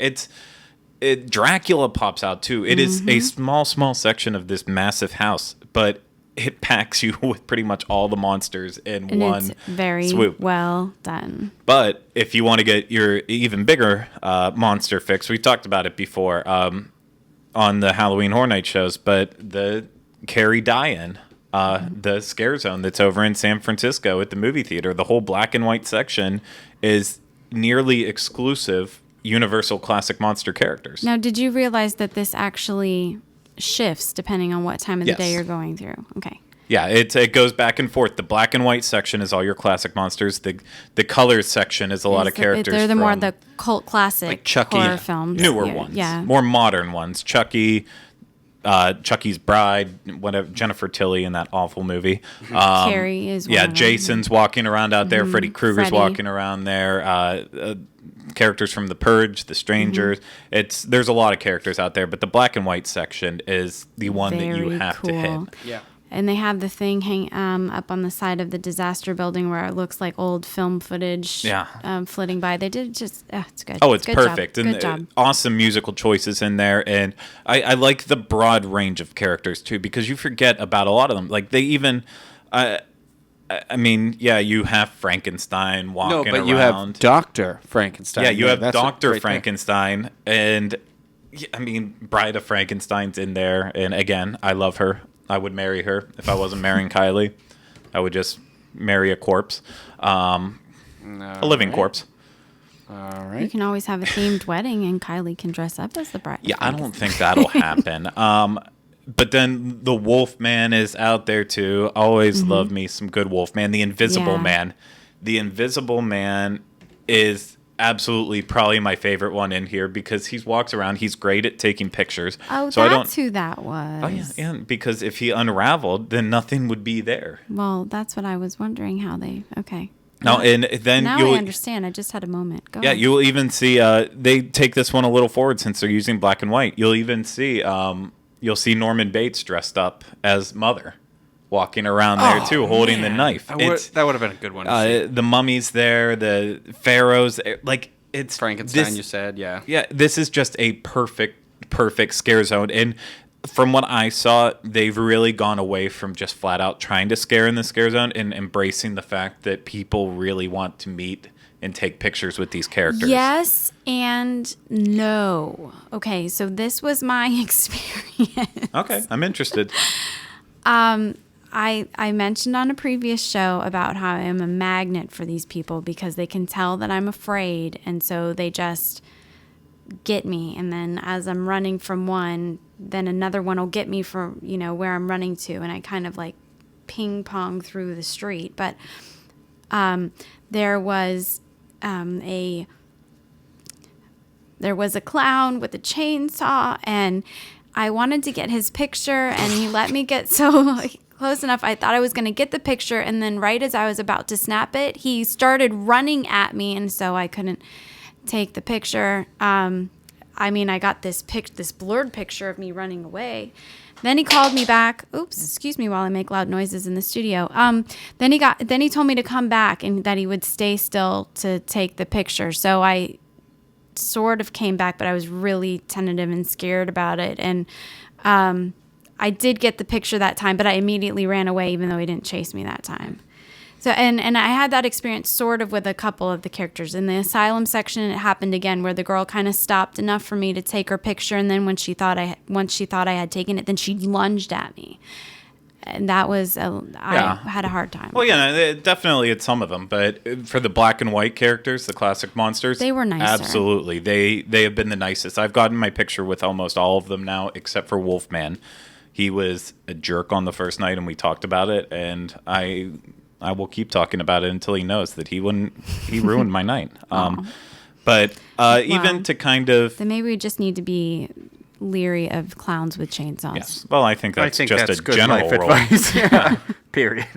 Dracula pops out too. It is Mm-hmm. a small section of this massive house, but it packs you with pretty much all the monsters in And one it's very swoop. well done. But if you want to get your even bigger monster fix, we talked about it before on the Halloween Horror Night shows, but the Carrie Die-In, the scare zone that's over in San Francisco at the movie theater, the whole black and white section is nearly exclusive Universal Classic Monster characters. Now, did you realize that this actually shifts depending on what time of the day Yes. you're going through? Okay. Yeah, it goes back and forth. The black and white section is all your classic monsters. The colors section is a lot of characters. They're the more from the cult classic Like Chucky. horror films. newer Yeah, ones, Yeah. more modern ones. Chucky, Chucky's Bride, whatever, Jennifer Tilly in that awful movie. Carrie is one Yeah, of them. Jason's walking around out there. Freddy Krueger's Freddy. walking around there. Characters from The Purge, The Strangers. There's a lot of characters out there, but the black and white section is the one that you Very have to hit. cool. Yeah. And they have the thing hang up on the side of the disaster building where it looks like old film footage Yeah. flitting by. They did just, it's good. Oh, it's Good perfect. Job. And Good job. awesome musical choices in there. And I like the broad range of characters, too, because you forget about a lot of them. Like, they even... I mean, yeah, you have Frankenstein walking No, but around. you have Dr. Frankenstein. Yeah, you have that's Dr. right there. Frankenstein. And, yeah, I mean, Bride of Frankenstein's in there. And, again, I love her. I would marry her if I wasn't marrying Kylie. I would just marry a corpse. A living corpse. All You right. can always have a themed wedding and Kylie can dress up as the bride. Yeah, I don't think that'll happen. But then the Wolfman is out there too. Always love me some good Wolfman. The Invisible Yeah. Man. The Invisible Man is absolutely probably my favorite one in here because he walks around. He's great at taking pictures. Oh, so that's who that was. Oh yeah, because if he unraveled, then nothing would be there. Well, that's what I was wondering how they. Okay. No, and then Now you'll I understand. I just had a moment. Go yeah, ahead. you'll even see they take this one a little forward since they're using black and white. You'll even see you'll see Norman Bates dressed up as Mother, walking around there too, holding the knife. That would have been a good one. To see. The mummies there, the pharaohs, like it's Frankenstein, this- you said, yeah. Yeah, this is just a perfect scare zone. And from what I saw, they've really gone away from just flat out trying to scare in the scare zone and embracing the fact that people really want to meet and take pictures with these characters. Yes and no. Okay, so this was my experience. Okay, I'm interested. I mentioned on a previous show about how I'm a magnet for these people because they can tell that I'm afraid, and so they just get me. And then as I'm running from one, then another one will get me from where I'm running to, and I kind of like ping pong through the street. But there was a clown with a chainsaw, and I wanted to get his picture, and he let me get so close enough. I thought I was going to get the picture, and then right as I was about to snap it, he started running at me, and so I couldn't take the picture. I got this blurred picture of me running away. Then he called me back. Oops, excuse me while I make loud noises in the studio. Then he told me to come back and that he would stay still to take the picture. So I sort of came back, but I was really tentative and scared about it. And I did get the picture that time, but I immediately ran away, even though he didn't chase me that time. So and I had that experience sort of with a couple of the characters. In the asylum section, it happened again where the girl kind of stopped enough for me to take her picture, and then once she thought I had taken it, then she lunged at me. And that was I had a hard time. Well, yeah, definitely it's some of them, but for the black and white characters, the classic monsters, they were nicer. Absolutely, they have been the nicest. I've gotten my picture with almost all of them now, except for Wolfman. He was a jerk on the first night, and we talked about it, and I will keep talking about it until he knows that he ruined my night. But even to kind of... Then maybe we just need to be leery of clowns with chainsaws. Yes. Well, I think that's just a good general life rule. advice. Yeah. Period.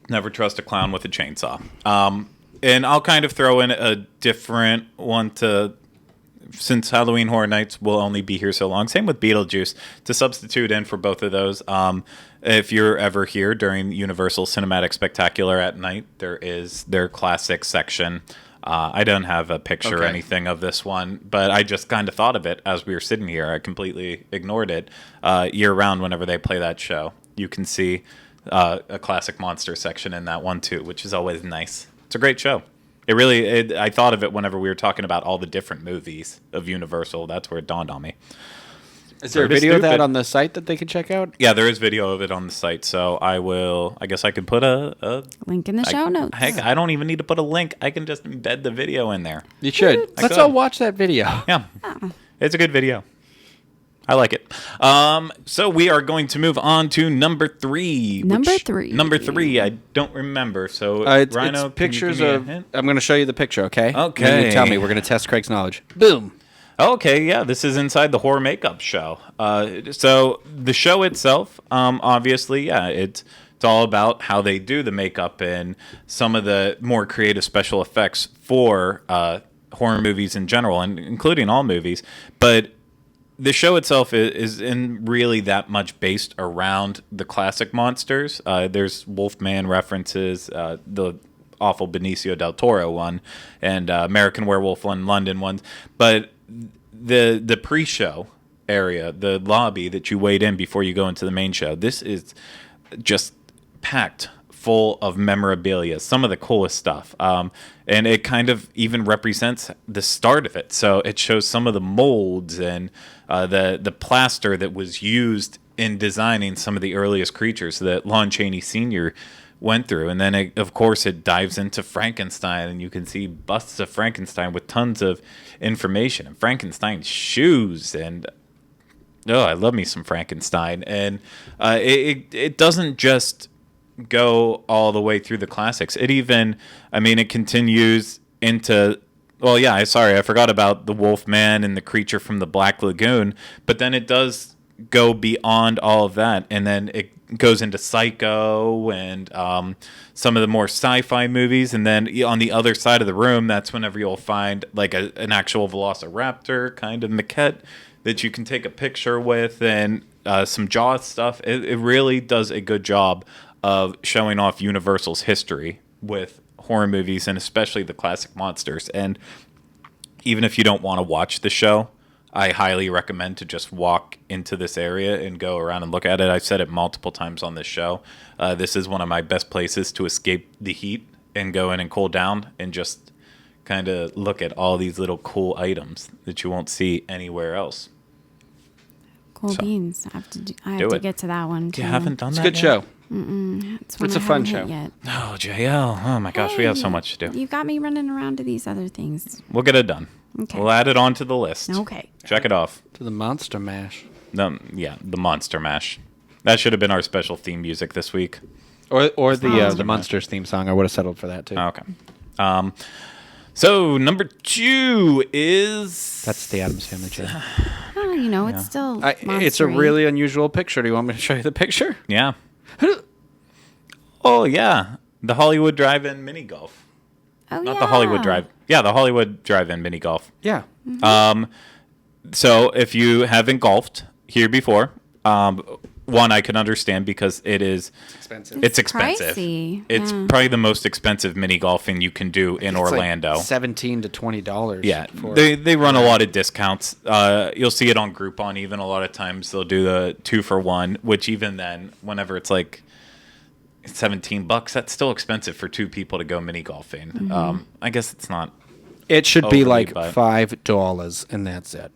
Never trust a clown with a chainsaw. And I'll kind of throw in a different one since Halloween Horror Nights will only be here so long. Same with Beetlejuice. To substitute in for both of those, if you're ever here during Universal Cinematic Spectacular at night, there is their classic section. I don't have a picture or anything of this one, but I just kind of thought of it as we were sitting here. I completely ignored it. Year-round, whenever they play that show, you can see a classic monster section in that one, too, which is always nice. It's a great show. I thought of it whenever we were talking about all the different movies of Universal. That's where it dawned on me. Is there a video of that on the site that they can check out? Yeah, there is video of it on the site. So I guess I could put a link in the show notes. Heck, I don't even need to put a link. I can just embed the video in there. You should. Let's all watch that video. Yeah. It's a good video. I like it. So we are going to move on to number 3. Number 3, I don't remember. So, Rhino, it's pictures of... I'm going to show you the picture, okay? Okay. And you tell me. We're going to test Craig's knowledge. Boom. Okay, yeah, this is inside the horror makeup show. So the show itself, obviously, yeah, it's all about how they do the makeup and some of the more creative special effects for horror movies in general, and including all movies. But the show itself isn't really that much based around the classic monsters. There's Wolfman references, the awful Benicio del Toro one, and American Werewolf one, London ones. But the pre-show area, the lobby that you wait in before you go into the main show, this is just packed full of memorabilia, some of the coolest stuff. And it kind of even represents the start of it. So it shows some of the molds and the plaster that was used in designing some of the earliest creatures that Lon Chaney Sr. went through. And then, of course, it dives into Frankenstein, and you can see busts of Frankenstein with tons of information. And Frankenstein's shoes, and I love me some Frankenstein. And it doesn't just go all the way through the classics. It continues into... Well, yeah, I forgot about the Wolfman and the creature from the Black Lagoon, but then it does go beyond all of that, and then it goes into Psycho and some of the more sci-fi movies, and then on the other side of the room, that's whenever you'll find like an actual Velociraptor kind of maquette that you can take a picture with, and some Jaws stuff. It really does a good job of showing off Universal's history with horror movies, and especially the classic monsters. And even if you don't want to watch the show, I highly recommend to just walk into this area and go around and look at it. I've said it multiple times on this show. This is one of my best places to escape the heat and go in and cool down and just kind of look at all these little cool items that you won't see anywhere else. Cool beans. I have to get to that one too. You haven't done that yet? It's a good show. It's a fun show. Yet. Oh, JL. Oh, my gosh. We have so much to do. You've got me running around to these other things. We'll get it done. Okay. We'll add it onto the list. Okay. Check it off. To the Monster Mash. The Monster Mash. That should have been our special theme music this week. Or the Monsters theme song. I would have settled for that, too. Okay. So, number 2 is... That's the Addams Family chain. It's still it's a really unusual picture. Do you want me to show you the picture? Yeah. Oh, yeah. The Hollywood Drive-In Mini Golf. Oh, Not the Hollywood Drive. Yeah, the Hollywood Drive-In Mini Golf. Yeah. So if you haven't golfed here before, one, I can understand because it is Expensive. it's expensive. Pricey. It's Yeah. probably the most expensive mini golfing you can do in Orlando. Like $17 to $20. Yeah, for- they run a lot of discounts. You'll see it on Groupon even a lot of times. They'll do the 2-for-1, which even then, whenever it's like $17, that's still expensive for two people to go mini golfing. I guess it's not. It should be overly, like but- $5, and that's it.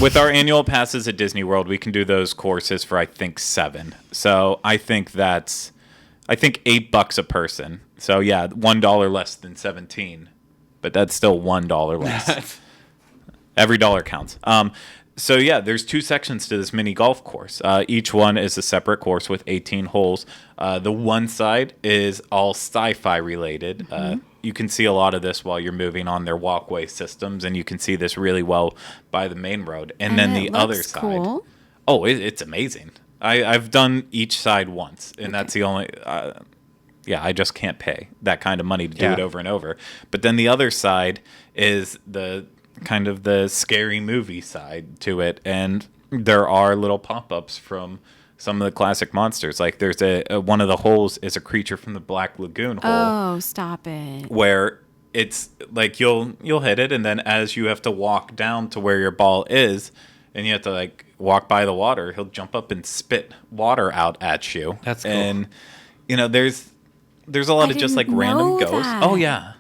With our annual passes at Disney World, we can do those courses for I think $7. So I think $8 a person. So yeah, $1 less than 17, but that's still $1 less. Every dollar counts. So yeah, there's 2 sections to this mini golf course. Each one is a separate course with 18 holes. The one side is all sci-fi related. You can see a lot of this while you're moving on their walkway systems, and you can see this really well by the main road. And then it the other looks side, cool. oh, it's amazing. I've done each side once, and that's the only. Yeah, I just can't pay that kind of money to do it over and over. But then the other side is the kind of the scary movie side to it, and there are little pop-ups from some of the classic monsters. Like there's one of the holes is a creature from the Black Lagoon hole, Oh, stop it. where it's like you'll hit it, and then as you have to walk down to where your ball is, and you have to like walk by the water, he'll jump up and spit water out at you. That's cool. And there's a lot I of just like didn't random know ghosts. that. Oh yeah.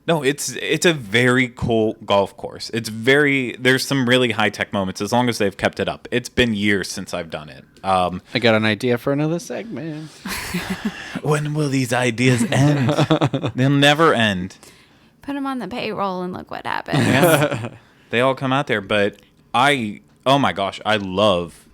No, it's a very cool golf course. There's some really high tech moments as long as they've kept it up. It's been years since I've done it. I got an idea for another segment. When will these ideas end? They'll never end. Put them on the payroll and look what happens. They all come out there, but oh my gosh, I love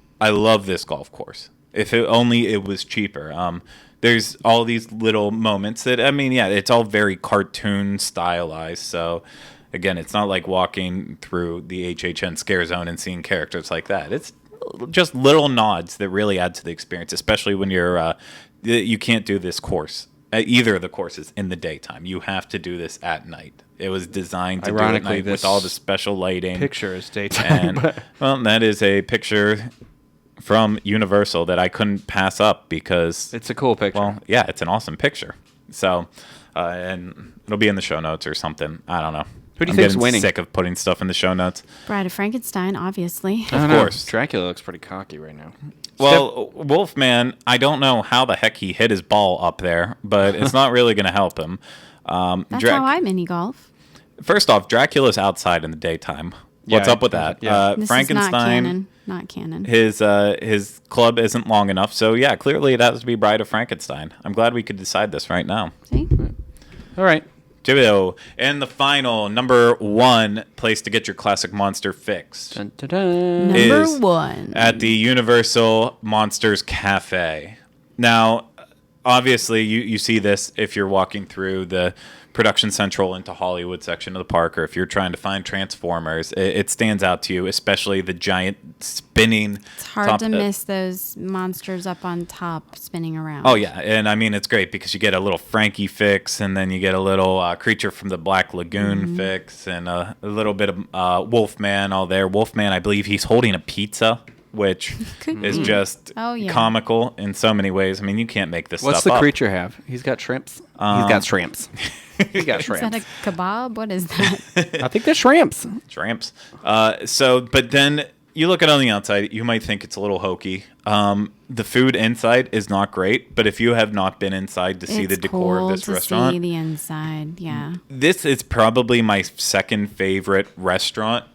this golf course. If it was cheaper. There's all these little moments that, I mean, yeah, it's all very cartoon stylized. So, again, it's not like walking through the HHN scare zone and seeing characters like that. It's just little nods that really add to the experience, especially when you can't do this course, either of the courses, in the daytime. You have to do this at night. It was designed to do it at Ironically, night with this all the special lighting. Picture is daytime. And, well, that is a picture from Universal that I couldn't pass up because It's a cool picture. well, yeah, it's an awesome picture. So, and it'll be in the show notes or something. I don't know. Who do you I'm think's getting winning? sick of putting stuff in the show notes. Bride of Frankenstein, obviously. I don't of know. course. Dracula looks pretty cocky right now. Well, Wolfman, I don't know how the heck he hit his ball up there, but it's not really going to help him. That's how I mini golf. First off, Dracula's outside in the daytime. What's Yeah, up with that? yeah. This Frankenstein. is not canon. Not canon. His club isn't long enough, so yeah, clearly it has to be Bride of Frankenstein. I'm glad we could decide this right now. See? All right. Jibbo. And the final number 1 place to get your classic monster fixed Dun, dun, dun. Number is 1. at the Universal Monsters Cafe. Now, obviously, you see this if you're walking through the Production Central into Hollywood section of the park, or if you're trying to find Transformers, it stands out to you, especially the giant spinning. It's hard to miss those monsters up on top spinning around. Oh yeah, and I mean it's great because you get a little Frankie fix, and then you get a little creature from the Black Lagoon fix, and a little bit of Wolfman all there. Wolfman, I believe he's holding a pizza, which Could is be. just Oh, yeah. comical in so many ways. I mean, you can't make this What's stuff the up. creature have? He's got shrimps. He's got shrimps. He's got Is that shrimps. a kebab? What is that? I think they're shrimps. Tramps. But then you look at it on the outside, you might think it's a little hokey. The food inside is not great, but if you have not been inside to see the It's decor of cool this to restaurant, see the inside. Yeah. this is probably my second favorite restaurant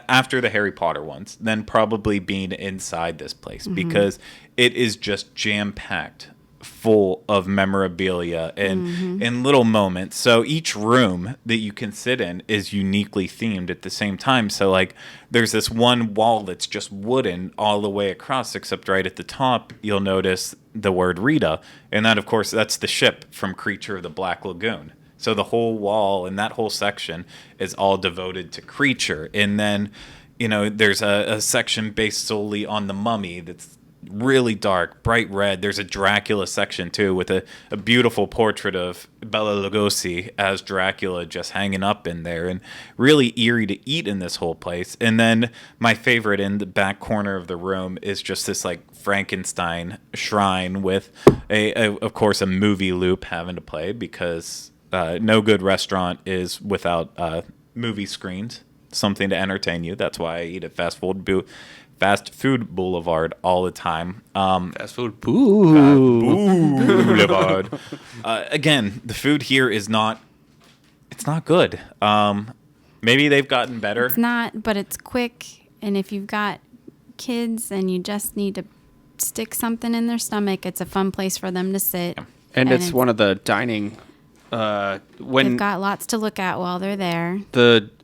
after the Harry Potter ones, then probably being inside this place because it is just jam-packed full of memorabilia and little moments. So each room that you can sit in is uniquely themed at the same time. So like there's this one wall that's just wooden all the way across, except right at the top you'll notice the word Rita, and that of course that's the ship from Creature of the Black Lagoon. So the whole wall and that whole section is all devoted to Creature. And then, there's a section based solely on the mummy that's really dark, bright red. There's a Dracula section too, with a beautiful portrait of Bela Lugosi as Dracula just hanging up in there, and really eerie to eat in this whole place. And then my favorite in the back corner of the room is just this like Frankenstein shrine with of course a movie loop having to play, because no good restaurant is without movie screens, something to entertain you. That's why I eat at Fast Food Boulevard all the time. Fast food. Boulevard. Again, the food here is not. It's not good. Maybe they've gotten better. It's not, but it's quick. And if you've got kids and you just need to stick something in their stomach, it's a fun place for them to sit. And it's one of the dining. They've got lots to look at while they're there.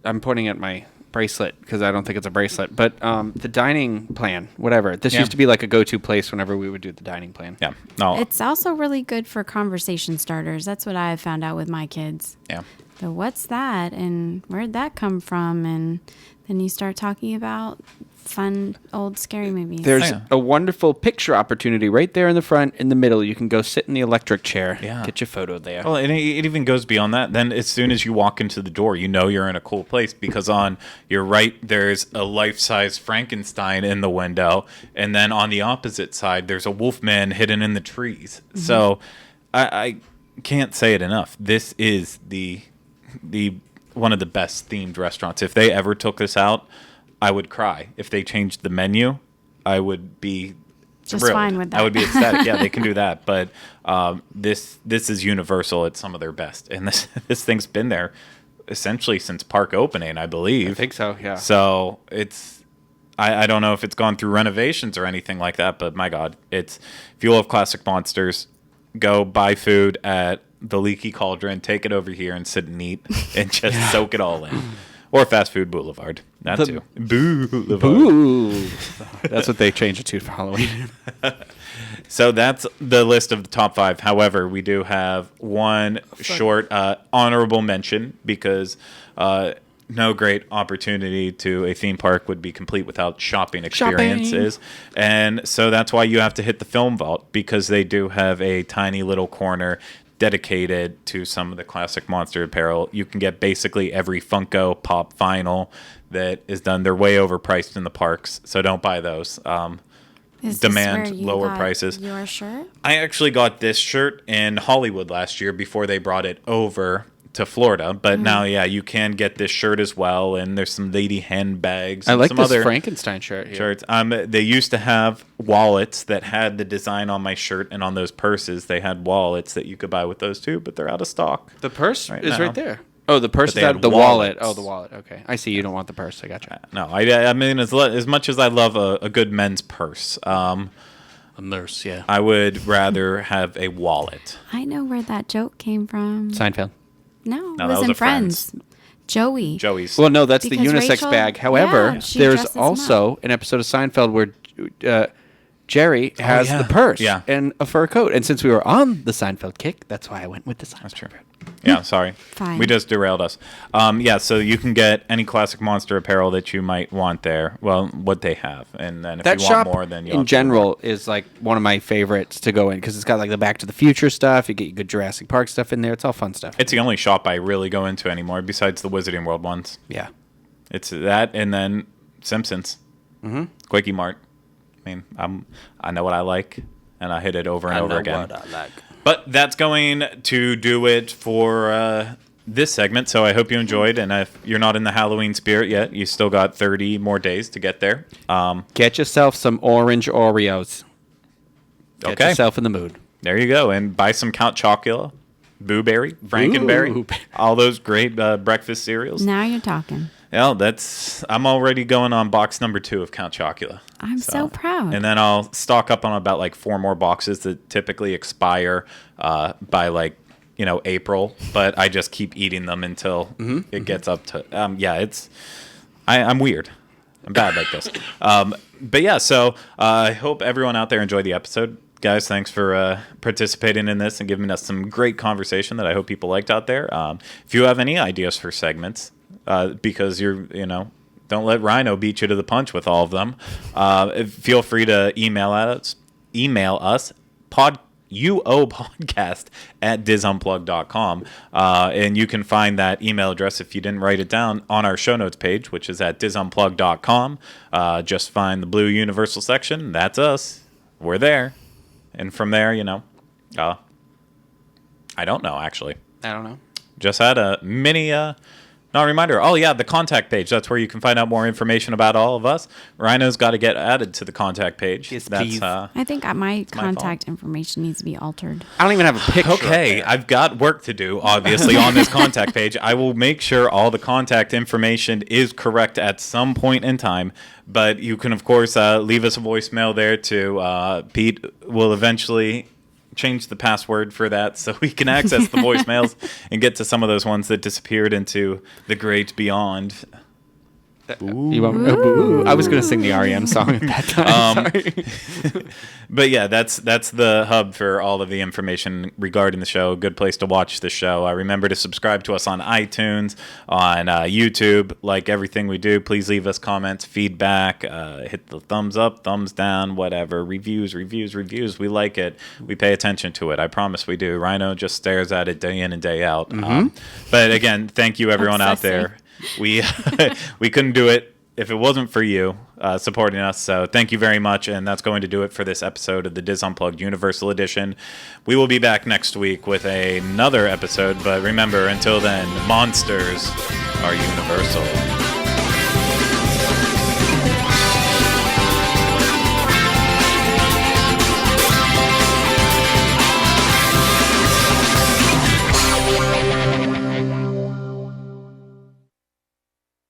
I'm pointing at my bracelet because I don't think it's a bracelet, but the dining plan, whatever. This used to be like a go-to place whenever we would do the dining plan. Yeah. No. It's also really good for conversation starters. That's what I have found out with my kids. Yeah. So what's that, and where'd that come from? And then you start talking about fun old scary movies. There's a wonderful picture opportunity right there in the front, in the middle. You can go sit in the electric chair. Yeah. Get your photo there. Well, and it even goes beyond that. Then as soon as you walk into the door, you know you're in a cool place, because on your right, there's a life-size Frankenstein in the window. And then on the opposite side, there's a wolfman hidden in the trees. Mm-hmm. So I can't say it enough. This is the one of the best themed restaurants. If they ever took this out, I would cry. If they changed the menu, I would be just thrilled. fine with that. I would be ecstatic. Yeah, they can do that. But this is Universal at some of their best, and this thing's been there essentially since park opening, I believe. I think so. Yeah. So it's I don't know if it's gone through renovations or anything like that, but my God, if you love classic monsters, go buy food at the Leaky Cauldron, take it over here and sit and eat and just soak it all in. Or Fast Food Boulevard. That too. Boulevard. Boo. That's what they changed it to for Halloween. So that's the list of the top 5. However, we do have one short honorable mention, because no great opportunity to a theme park would be complete without shopping experiences. And so that's why you have to hit the Film Vault, because they do have a tiny little corner dedicated to some of the classic monster apparel. You can get basically every Funko Pop vinyl that is done. They're way overpriced in the parks, so don't buy those. Demand lower prices. Your shirt? I actually got this shirt in Hollywood last year before they brought it over to Florida, but now, you can get this shirt as well, and there's some lady handbags. I and like some this other Frankenstein shirt here. shirts. They used to have wallets that had the design on my shirt, and on those purses, they had wallets that you could buy with those too, but they're out of stock. The purse Right is now. right there. Oh, the purse But is they out. had The wallet. wallets. Oh, the wallet. Okay. I see. You don't want the purse. I gotcha. No, I mean, as much as I love a good men's purse, A nurse, yeah. I would rather have a wallet. I know where that joke came from. Seinfeld. No, No, it that was was in a Friends. Joey's. Joey's. Well, no, that's the Because unisex Rachel- bag. However, yeah, she there's dresses him also an episode of Seinfeld where Jerry has yeah. the purse Yeah. and a fur coat. And since we were on the Seinfeld kick, that's why I went with the Seinfeld. That's true. Yeah, sorry. Fine. We just derailed us. So you can get any classic monster apparel that you might want there. Well, what they have. And then if That you shop, want more, then you in general, is like one of my favorites to go in because it's got like the Back to the Future stuff. You get good Jurassic Park stuff in there. It's all fun stuff. It's the only shop I really go into anymore besides the Wizarding World ones. Yeah. It's that and then Simpsons. Mm-hmm. Quickie Mart. I mean, I know what I like, and I hit it over and over again. But that's going to do it for this segment. So I hope you enjoyed. And if you're not in the Halloween spirit yet, you still got 30 more days to get there. Get yourself some orange Oreos. Get Okay. yourself in the mood. There you go. And buy some Count Chocula, Booberry, Frankenberry, Ooh. all those great breakfast cereals. Now you're talking. Yeah, I'm already going on box number 2 of Count Chocula. I'm so proud. And then I'll stock up on about like 4 more boxes that typically expire by like, April. But I just keep eating them until it gets up to, I'm weird. I'm bad like this. But yeah, so I hope everyone out there enjoyed the episode. Guys, thanks for participating in this and giving us some great conversation that I hope people liked out there. If you have any ideas for segments, because you're, Don't let Rhino beat you to the punch with all of them. Feel free to email us uopodcast@disunplug.com. And you can find that email address if you didn't write it down on our show notes page, which is at disunplug.com. Just find the blue universal section. That's us. We're there. And from there, I don't know, actually. I don't know. Just had a mini reminder. Oh, yeah, the contact page. That's where you can find out more information about all of us. Rhino's got to get added to the contact page. Yes, That's, please. I think my contact fault. information needs to be altered. I don't even have a picture. Okay, I've got work to do, obviously, on this contact page. I will make sure all the contact information is correct at some point in time. But you can, of course, leave us a voicemail there too. Pete will eventually change the password for that so we can access the voicemails and get to some of those ones that disappeared into the great beyond. You want, ooh. I was going to sing the REM song at that time. Sorry. But yeah, that's the hub for all of the information regarding the show. Good place to watch the show. Remember to subscribe to us on iTunes, on YouTube. Like everything we do, please leave us comments, feedback, hit the thumbs up, thumbs down, whatever. Reviews. We like it. We pay attention to it. I promise we do. Rhino just stares at it day in and day out. But again, thank you everyone out there. We couldn't do it if it wasn't for you supporting us. So thank you very much. And that's going to do it for this episode of the Diz Unplugged Universal Edition. We will be back next week with another episode. But remember, until then, monsters are universal.